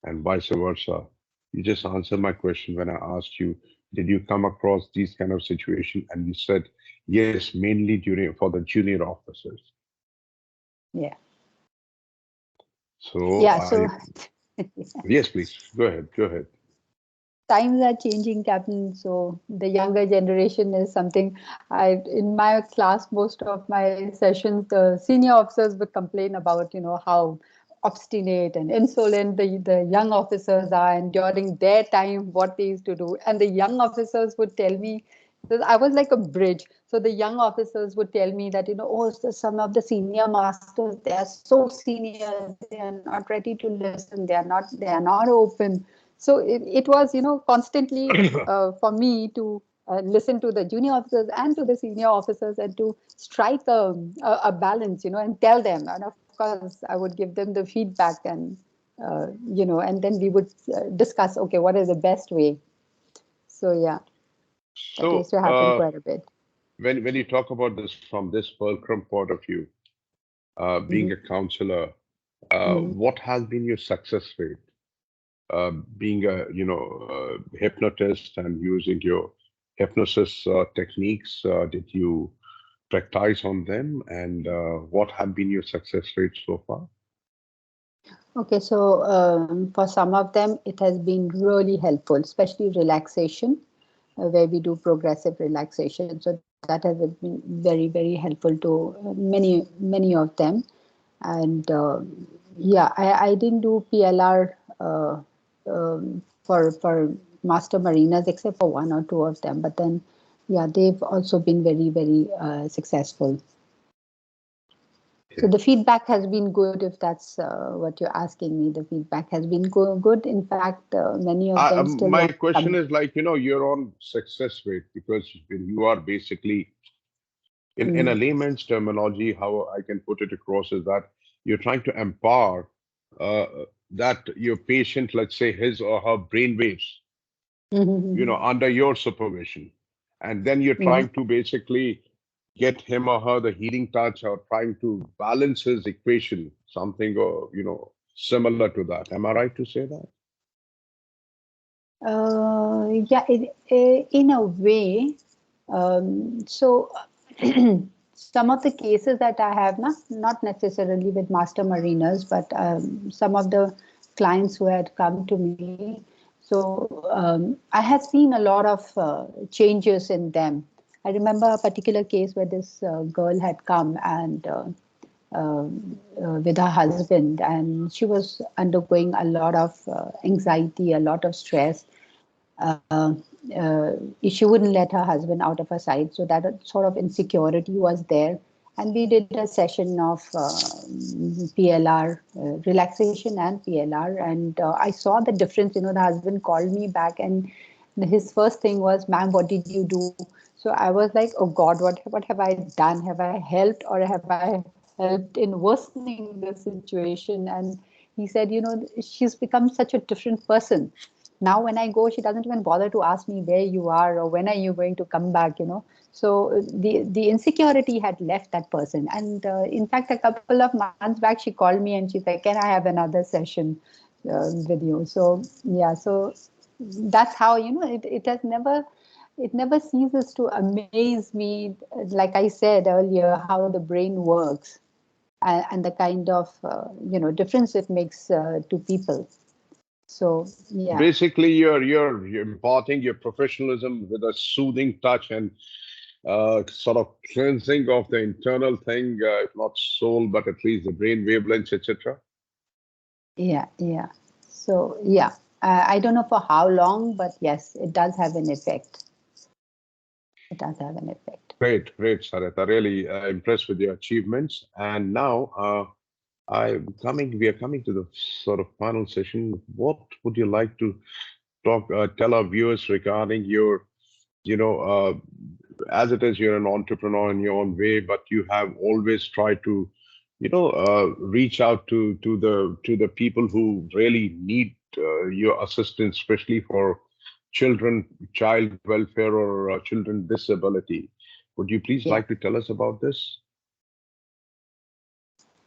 and vice versa. You just answered my question when I asked you, did you come across these kind of situation? And you said, Yes, mainly during for the junior officers. Yeah. So Yeah. So yes, please go ahead. Go ahead. times are changing, Captain. So the younger generation is something. I in my class, most of my sessions, the senior officers would complain about, how obstinate and insolent the young officers are, and during their time, what they used to do. And the young officers would tell me, so I was like a bridge. So the young officers would tell me that, oh, so some of the senior masters, they are so senior, they are not ready to listen, they are not open. So it was, constantly for me to listen to the junior officers and to the senior officers, and to strike a balance, and tell them. And of course, I would give them the feedback, and then we would discuss, okay, what is the best way. So yeah, that used So to happen quite a bit. when you talk about this from this fulcrum point of view, being Hmm. a counselor, Hmm. what has been your success rate? Being a hypnotist and using your hypnosis techniques, did you practice on them, and what have been your success rates so far? Okay, so for some of them, it has been really helpful, especially relaxation, where we do progressive relaxation. So that has been very, very helpful to many of them. And yeah, I didn't do PLR for master mariners except for one or two of them. But then, yeah, they've also been very, very successful. So Okay. the feedback has been good, if that's what you're asking me. The feedback has been good. In fact, many of them still My want to question come. is like, you're on success rate because you are basically, in a Mm. layman's terminology, how I can put it across is that you're trying to empower uh, that your patient, let's say his or her brain waves, Mhm. under your supervision. And then you're Mhm. trying to basically get him or her the healing touch, or trying to balance his equation, something or, similar to that. Am I right to say that? Yeah, in a way. So some of the cases that I have, not necessarily with master mariners, but some of the clients who had come to me. So I have seen a lot of changes in them. I remember a particular case where this girl had come and with her husband, and she was undergoing a lot of anxiety, a lot of stress. uh, she wouldn't let her husband out of her sight, so that sort of insecurity was there. And we did a session of PLR, relaxation and PLR, and I saw the difference. The husband called me back, and his first thing was, "Ma'am, what did you do?" So I was like, "Oh God, what have I done? Have I helped, or have I helped in worsening the situation?" And he said, "She's become such a different person. Now when I go, she doesn't even bother to ask me where you are or when are you going to come back. So the insecurity had left that person. And in fact, a couple of months back, she called me and she said, "Can I have another session with you?" So yeah, so that's how, it never ceases to amaze me, like I said earlier, how the brain works, and the kind of difference it makes to people. So yeah. Basically, you're imparting your professionalism with a soothing touch and sort of cleansing of the internal thing, if not soul, but at least the brain wavelengths, etc. Yeah, yeah. So, yeah, I don't know for how long, but yes, it does have an effect. It does have an effect. Great, great, Sarita. Really impressed with your achievements. And now, we are coming to the sort of final session. What would you like to tell our viewers regarding your, as it is, you're an entrepreneur in your own way, but you have always tried to, reach out to the people who really need your assistance, especially for children, child welfare, or children disability. Would you please Yeah. like to tell us about this?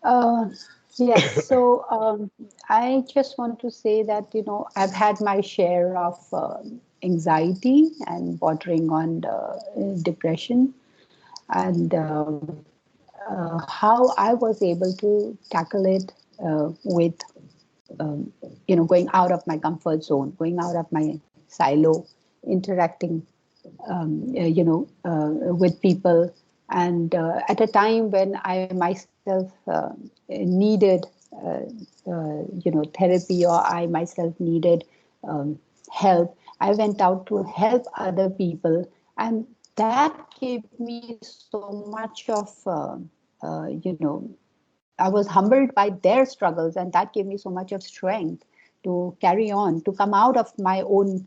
Uh, yes. So I just want to say that, I've had my share of anxiety and bordering on depression. and how I was able to tackle it with, going out of my comfort zone, going out of my silo, interacting, with people. And at a time when I myself needed, therapy, or I myself needed help, I went out to help other people, and that gave me so much of, I was humbled by their struggles, and that gave me so much of strength to carry on, to come out of my own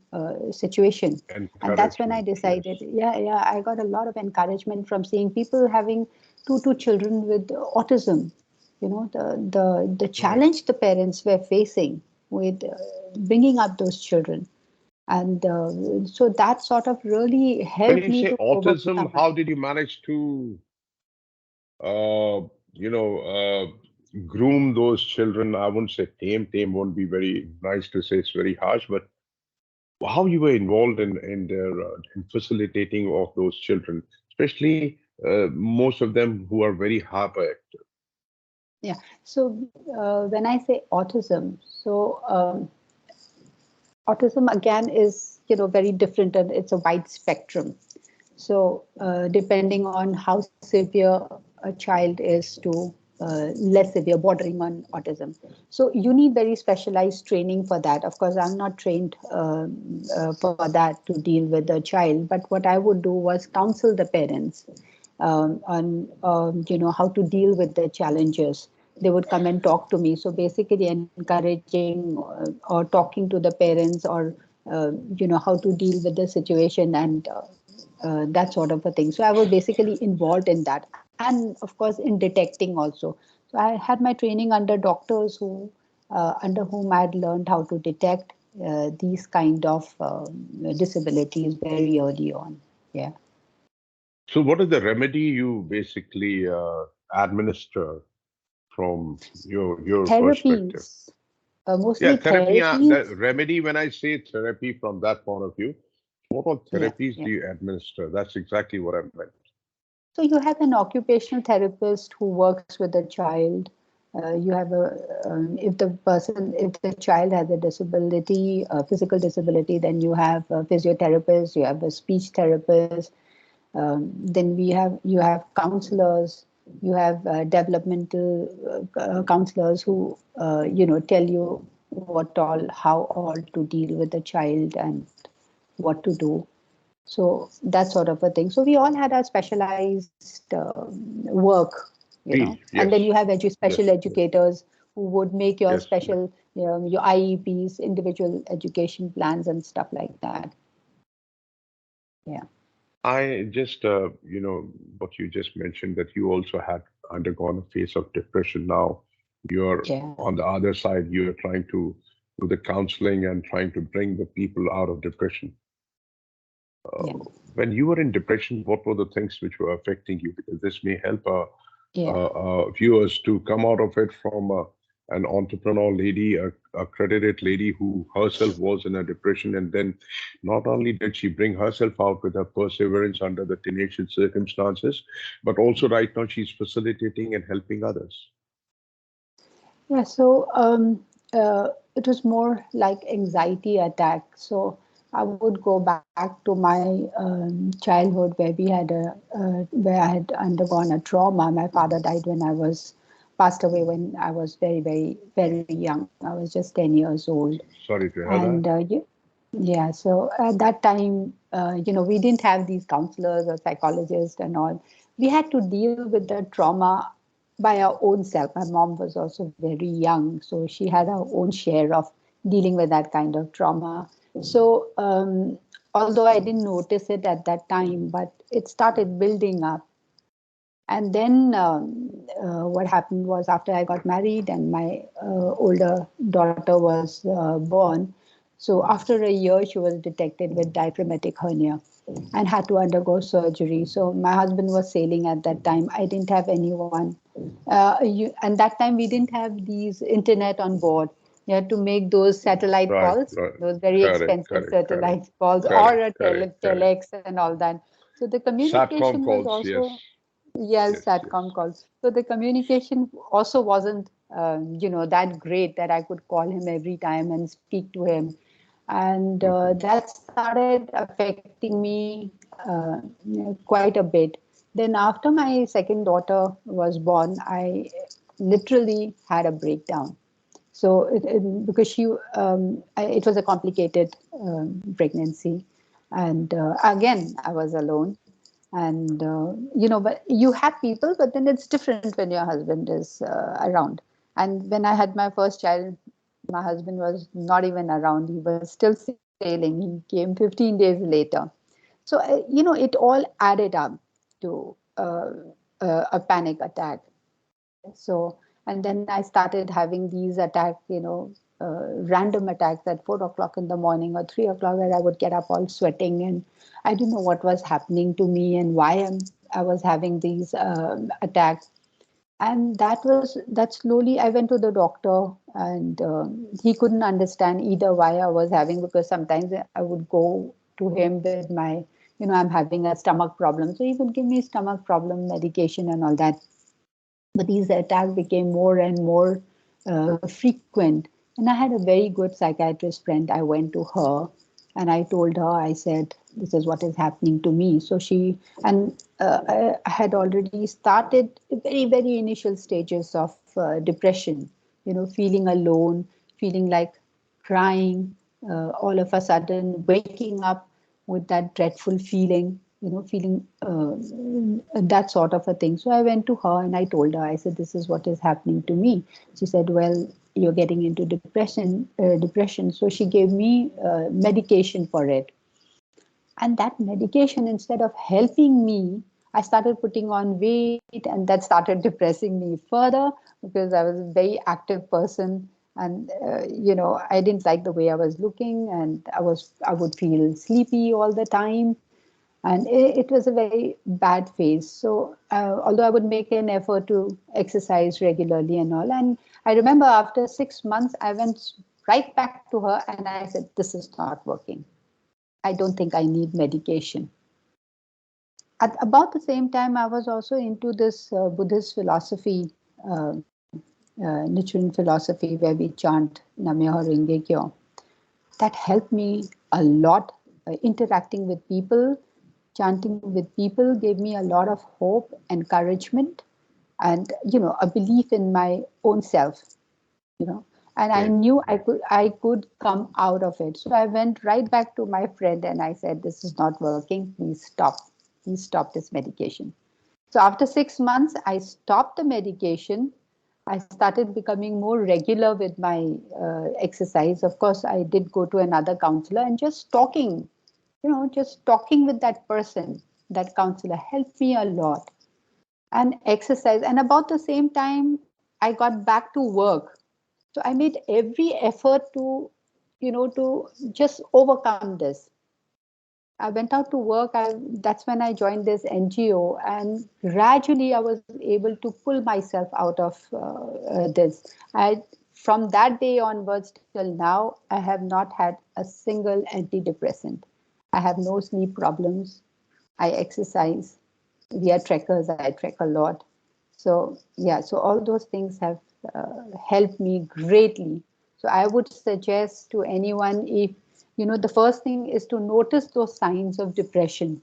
situation. And that's when I Encouragement, decided, yes. I got a lot of encouragement from seeing people having two children with autism. The Right. challenge the parents were facing with bringing up those children. And so that sort of really When helped you me say to autism, overcome how it. did you manage to, uh, you know, groom those children? I wouldn't say tame. Tame won't be very nice to say. It's very harsh, but how you were involved in their in facilitating of those children, especially most of them who are very hyperactive. Yeah. So when I say autism, so autism again is, very different, and it's a wide spectrum. So depending on how severe a child is to less severe, bordering on autism. So you need very specialized training for that. Of course, I'm not trained for that to deal with the child, but what I would do was counsel the parents on, how to deal with the challenges. They would come and talk to me. So basically encouraging or talking to the parents, or how to deal with the situation, and that sort of a thing. So I was basically involved in that, and of course in detecting also. So I had my training under doctors who, under whom I had learned how to detect these kind of disabilities very early on. Yeah. So, what is the remedy you basically administer from your perspective? Therapies, mostly Yeah, therapy. The therapies. remedy, when I say therapy from that point of view, what all Yeah, therapies yeah. do you administer? That's exactly what I meant. So you have an occupational therapist who works with the child. You have if the child has a disability, a physical disability, then you have a physiotherapist, you have a speech therapist. Then you have counselors, you have developmental counselors who, tell you how all to deal with the child and what to do. So that sort of a thing. So we all had our specialized work, Field, and then yes, you have special yes, educators who would make your yes. special, your IEPs, individual education plans, and stuff like that. Yeah, I just, what you just mentioned, that you also had undergone a phase of depression. Now you're yeah, on the other side, you're trying to do the counseling and trying to bring the people out of depression. yeah, When you were in depression, what were the things which were affecting you? Because this may help yeah. viewers to come out of it from an entrepreneur lady, a accredited lady who herself was in a depression. And then not only did she bring herself out with her perseverance under the tenacious circumstances, but also right now she's facilitating and helping others. Yeah, so it was more like anxiety attack. So I would go back to my childhood where where I had undergone a trauma. My father died when I was passed away when I was very, very, very young. I was just 10 years old. Sorry to hear And that. yeah, so at that time, we didn't have these counselors or psychologists and all. We had to deal with the trauma by our own self. My mom was also very young, so she had her own share of dealing with that kind of trauma. So, although I didn't notice it at that time, but it started building up. And then what happened was, after I got married and my older daughter was born, so after a year she was detected with diaphragmatic hernia and had to undergo surgery. So my husband was sailing at that time. I didn't have anyone. And that time we didn't have these internet on board. You had to make those satellite Right, calls, right. those very Correct, expensive correct, correct, satellite calls, or correct, a correct, correct. telex and all that. So the Satcom communication was calls, yes. also, yes, Yes, SATCOM yes. calls. So the communication also wasn't, that great that I could call him every time and speak to him. And Mhm. that started affecting me quite a bit. Then after my second daughter was born, I literally had a breakdown. So because it was a complicated pregnancy, and again I was alone, and but you have people, but then it's different when your husband is around. And when I had my first child, my husband was not even around. He was still sailing. He came 15 days later. So it all added up to a panic attack. So, and then I started having these attacks, random attacks at 4 o'clock in the morning or 3 o'clock, where I would get up all sweating, and I didn't know what was happening to me and why I was having these attacks. And that slowly I went to the doctor, and he couldn't understand either why I was having, because sometimes I would go to him with my, I'm having a stomach problem. So he would give me stomach problem medication and all that. But these attacks became more and more frequent. And I had a very good psychiatrist friend. I went to her and I told her, I said, this is what is happening to me. So she, and I had already started very, very initial stages of depression, feeling alone, feeling like crying, all of a sudden waking up with that dreadful feeling, feeling that sort of a thing. So I went to her and I told her, I said, this is what is happening to me. She said, well, you're getting into depression. So she gave me medication for it. And that medication, instead of helping me, I started putting on weight, and that started depressing me further, because I was a very active person. And I didn't like the way I was looking, and I would feel sleepy all the time. And it was a very bad phase. So although I would make an effort to exercise regularly and all, and I remember after 6 months I went right back to her and I said, this is not working. I don't think I need medication. At about the same time, I was also into this Buddhist philosophy, uh, Nichiren philosophy, where we chant Namyoho Renge Kyo. That helped me a lot. Interacting with people, chanting with people gave me a lot of hope, encouragement, and a belief in my own self. you know and I Okay. knew I could come out of it. So I went right back to my friend and I said, this is not working, please stop this medication. So after 6 months I stopped the medication. I started becoming more regular with my exercise. Of course, I did go to another counselor, and just talking with that person, that counselor, helped me a lot. And exercise, and about the same time I got back to work. So I made every effort to just overcome this. I went out to work. That's when I joined this NGO, and gradually I was able to pull myself out of this. From that day onwards till now, I have not had a single antidepressant. I have no sleep problems. I exercise. We are trekkers. I trek a lot. So yeah, so all those things have helped me greatly. So I would suggest to anyone, if the first thing is to notice those signs of depression,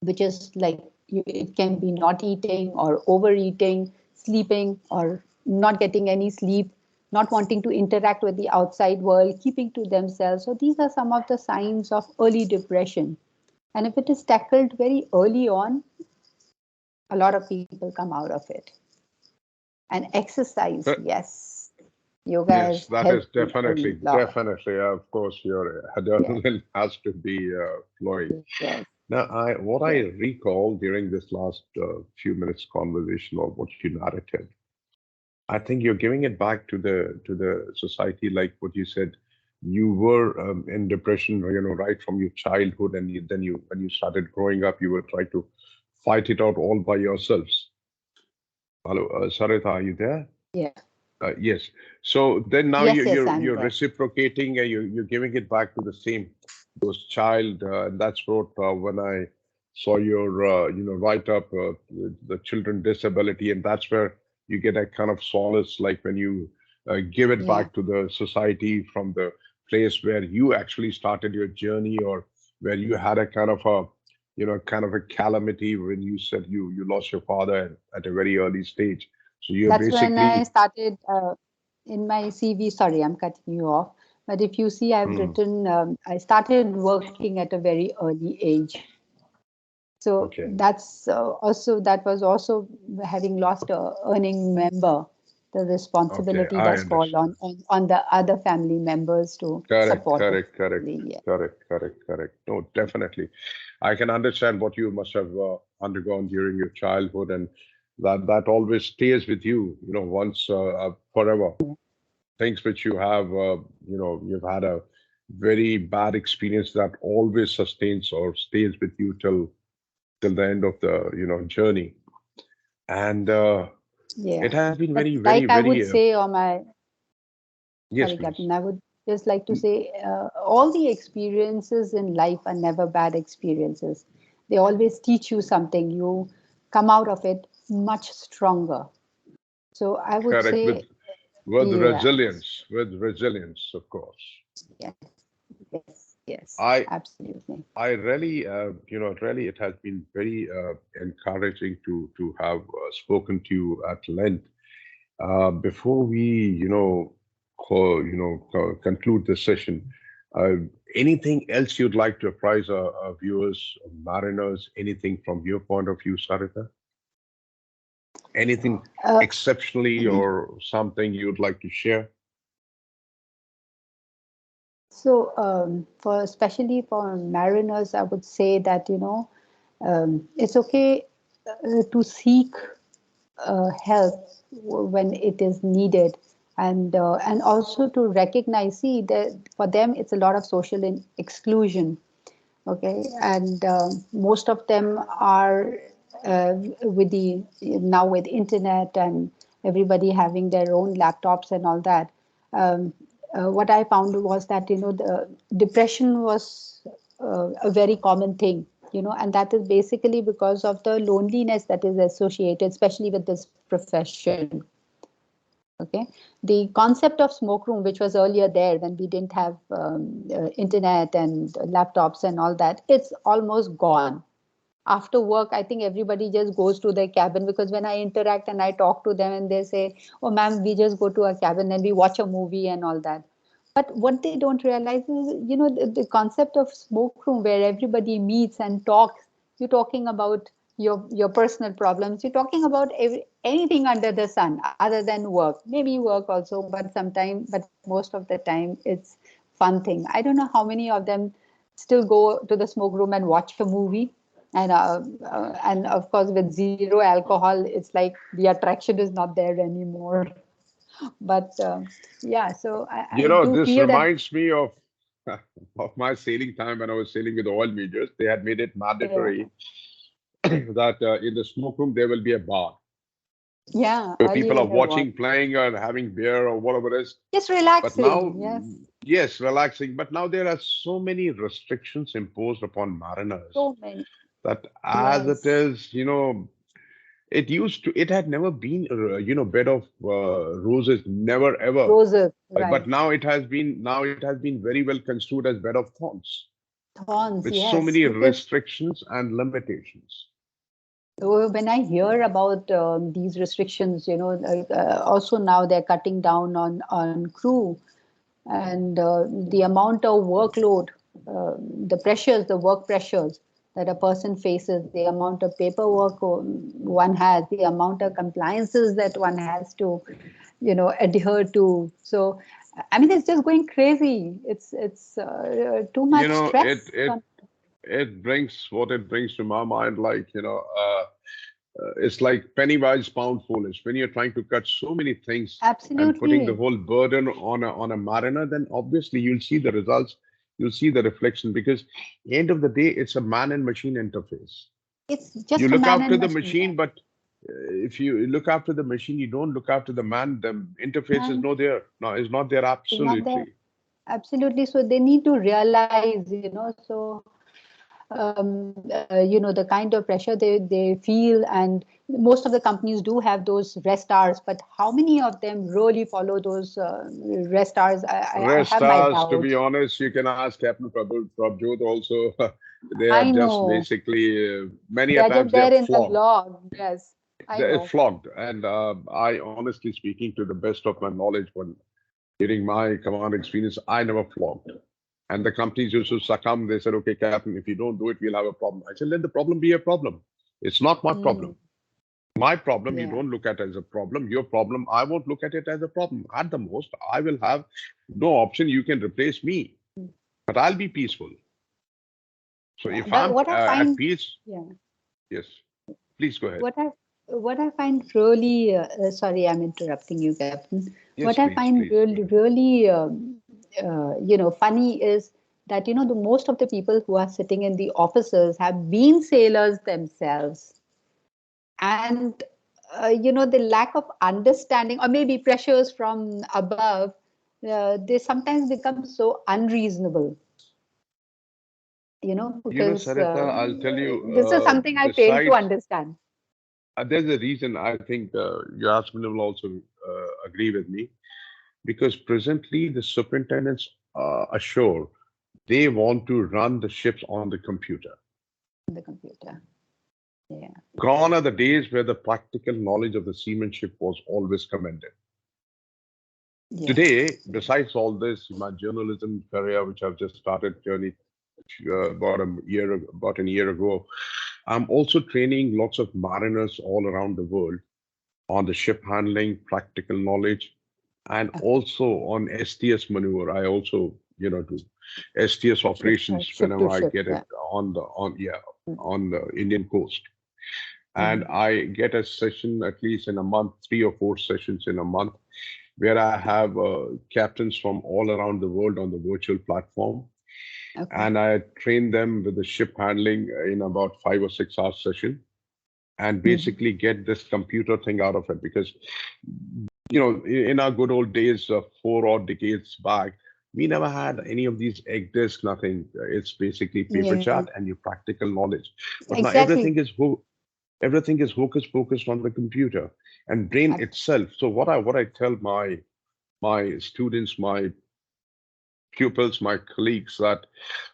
which is like it can be not eating or overeating, sleeping or not getting any sleep, not wanting to interact with the outside world, keeping to themselves. So these are some of the signs of early depression. And if it is tackled very early on, a lot of people come out of it. And exercise, yes. Yoga Yes, has that is helped me a lot. definitely. Of course, your Yeah. adrenaline has to be flowing. Yes. Now, what I Yes. recall during this last few minutes conversation or what you narrated, I think you're giving it back to the society, like what you said. You were in depression, right from your childhood, and then when you started growing up, you were trying to fight it out all by yourselves. Hello, Sarita, are you there? Yeah. Yes. So then now Yes, yes, you're I'm there. reciprocating and you're giving it back to the same those child. That's what when I saw your write up the children disability, and that's where you get a kind of solace, like when you give it Yeah, back to the society from the place where you actually started your journey, or where you had a kind of a kind of a calamity when you said you lost your father at a very early stage. So you're that's when I basically started in my CV. Sorry, I'm cutting you off. But if you see, I've hmm, written, I started working at a very early age. So okay. that was also having lost a earning member, the Okay, responsibility I does fall understand. on the other family members to Correct, support the correct, correct, family. Yeah. correct, correct, correct. No, definitely. I can understand what you must have undergone during your childhood, and that always stays with you, once forever. Things which you have, you've had a very bad experience that always sustains or stays with you till the end of the, journey. And Yeah. it has been But very, very, like I would very, say, or my yes, sorry, please. Captain, I would just like to say all the experiences in life are never bad experiences. They always teach you something. You come out of it much stronger. So I would Correct. say, yeah, With resilience, of course. yes, yes, I absolutely. I really, really, it has been very encouraging to have spoken to you at length. Before we, conclude this session, uh, anything else you'd like to apprise our viewers, mariners, anything from your point of view, Sarita? Anything Uh, exceptionally or something you'd like to share? so for especially for mariners, I would say that it's okay to seek help when it is needed, and also to recognize, see that for them it's a lot of social exclusion. Okay, and most of them are with the now with internet and everybody having their own laptops and all that. What I found was that the depression was a very common thing, and that is basically because of the loneliness that is associated, especially with this profession. Okay, the concept of smoke room, which was earlier there when we didn't have internet and laptops and all that, it's almost gone. After work, I think everybody just goes to their cabin, because when I interact and I talk to them and they say, oh ma'am, we just go to a cabin and we watch a movie and all that. But what they don't realize is, the concept of smoke room where everybody meets and talks. You're talking about your personal problems. You're talking about anything under the sun other than work. Maybe work also, but sometimes, but most of the time, it's fun thing. I don't know how many of them still go to the smoke room and watch a movie. And of course, with zero alcohol, it's like the attraction is not there anymore. But yeah, so I do This feel that reminds me of of my sailing time when I was sailing with oil majors. They had made it yeah, mandatory that in the smoke room there will be a bar yeah, where people earlier are there was watching, playing, and having beer or whatever it is. just But now, relaxing. Yes, yes, relaxing. But now there are so many restrictions imposed upon mariners so many. that as it Yes, is, it had never been, bed of roses, never ever. roses, But right? now it has been very well construed as bed of thorns Thorns, with so yes, many because restrictions and limitations. when I hear about these restrictions, also now they're cutting down on crew, and the amount of workload, the pressures, the work pressures that a person faces, the amount of paperwork one has, the amount of compliances that one has to, adhere to. So, I mean, it's just going crazy. It's too You much know, it stress. it it brings what it brings to my mind, like, it's like penny wise, pound foolish. When you're trying to cut so many things and putting the Absolutely, whole burden on a mariner, then obviously you'll see the results, you'll see the reflection, because end of the day, it's a man and machine interface. it's You just a look man after and the machine. machine, but if you look after the machine, you don't look after the man. The interface is Man no there. No, is not there. is not there. Absolutely. Absolutely. So they need to realize, so the kind of pressure they feel, and most of the companies do have those rest hours, but how many of them really follow those rest hours? I Rest have my hours, to be doubts. honest, you can ask Captain Prabjot also. They are I just know. basically, many They a are just times they are there in the flogged. log. Yes, I They're know. flogged. And I honestly speaking, to the best of my knowledge, when during my command experience, I never flogged. And the companies used to succumb. They said, okay, Captain, if you don't do it, we'll have a problem. I said, let the problem be a problem. It's not my Mm, problem. My problem, you yeah. don't look at as a problem. Your problem, I won't look at it as a problem. At the most, I will have no option. You can replace me, but I'll be peaceful. So Yeah. if But I'm what I at find, peace, yeah, yes, please go ahead. what I what I find really, sorry, I'm interrupting you, Captain. What Yes, I please, find please go really, ahead. really, funny is that the most of the people who are sitting in the offices have been sailors themselves, and the lack of understanding, or maybe pressures from above, they sometimes become so unreasonable. Because Sarita, I'll tell you, this is something I fail to besides, understand. there's a reason I think your husband will also agree with me, because presently the superintendents assure they want to run the ships on the computer. The computer. Yeah. Gone are the days where the practical knowledge of the seamanship was always commended. Yes. Today, besides all this, my journalism career, which I've just started journey about a year ago, I'm also training lots of mariners all around the world on the ship handling, practical knowledge, and Okay. also on STS maneuver. I also, do STS operations Ship whenever to I ship. get it Yeah. on the Indian coast. And Mm-hmm. I get a session at least in a month, 3 or 4 sessions in a month, where I have captains from all around the world on the virtual platform. Okay. And I train them with the ship handling in about 5 or 6 hour session, and Mm-hmm. basically get this computer thing out of it. Because, in our good old days, 4 odd decades back, we never had any of these egg disks, nothing. It's basically paper Yeah. chart and your practical knowledge. But now Exactly. everything is hocus pocus on the computer and brain Ab- itself. So what I tell my students, my pupils, my colleagues, that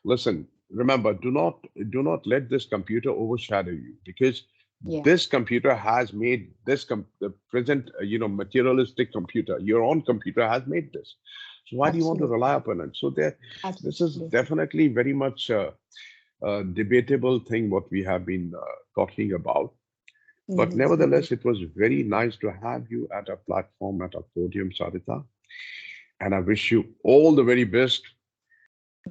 listen, remember, do not let this computer overshadow you, because Yeah. this computer has made the present materialistic computer, your own computer has made this. So why do you want to Absolutely. rely upon it? So there, this is Absolutely. definitely very much a debatable thing what we have been talking about. But Mm-hmm. nevertheless, it was very nice to have you at a platform, at a podium, Sarita. And I wish you all the very best.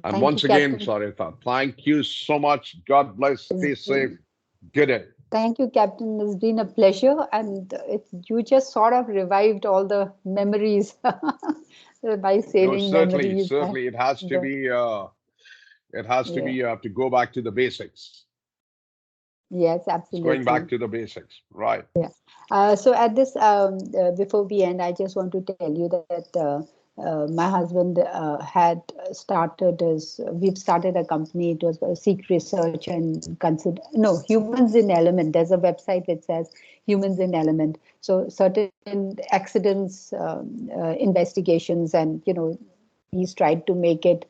And Thank you, once again, Captain. Sarita, thank you so much. God bless. It's Stay safe. been, Good day. Thank you, Captain. It's been a pleasure, and you just sort of revived all the memories, my No, sailing certainly, memories. And certainly, it has to the, be. It has to be. yeah. You have to go back to the basics. Yes, It's going back absolutely. to the basics, right? So at this, before we end, I just want to tell you that my husband had started as we've started a company. It was Seek Research and Consider. No, Humans in Element. There's a website which says Humans in Element. So certain accidents, investigations, and he's tried to make it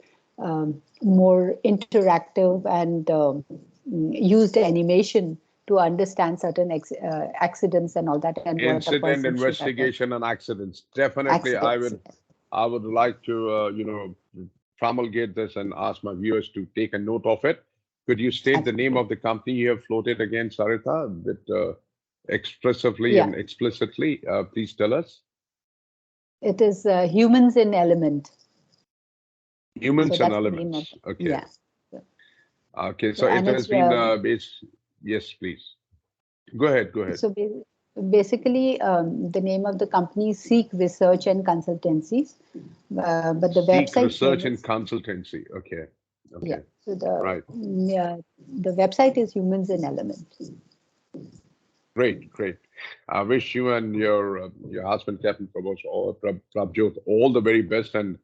more interactive and used animation to understand certain accidents and all that, and what a Incident person should avoid. investigation and accidents. Definitely, I Accidents. would. I would like to, promulgate this and ask my viewers to take a note of it. Could you state the name Absolutely. of the company you have floated again, Sarita, a bit expressively Yeah, and explicitly? Please tell us. it is Humans in Element. So Humans and that's the name of elements. Okay. yeah. So, Okay. so So it and has it's been based. Yes, please. Go ahead. Go ahead. so basically the name of the company is Seek Research and Consultancies, but the Seek website name research and is consultancy. Okay. yeah. Okay. So Right. the website is Humans in Element. Great. Great. I wish you and your husband, Captain Prabjot, all the very best. And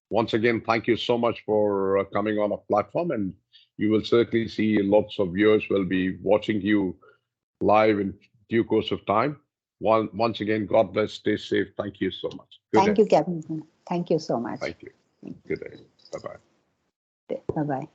once again, thank you so much for coming on a platform. And you will certainly see lots of viewers will be watching you live in due course of time. Once again, God bless. Stay safe. Thank you so much. Good Thank day. you, Captain. Thank you so much. Thank you. Good day. Bye-bye. Bye-bye.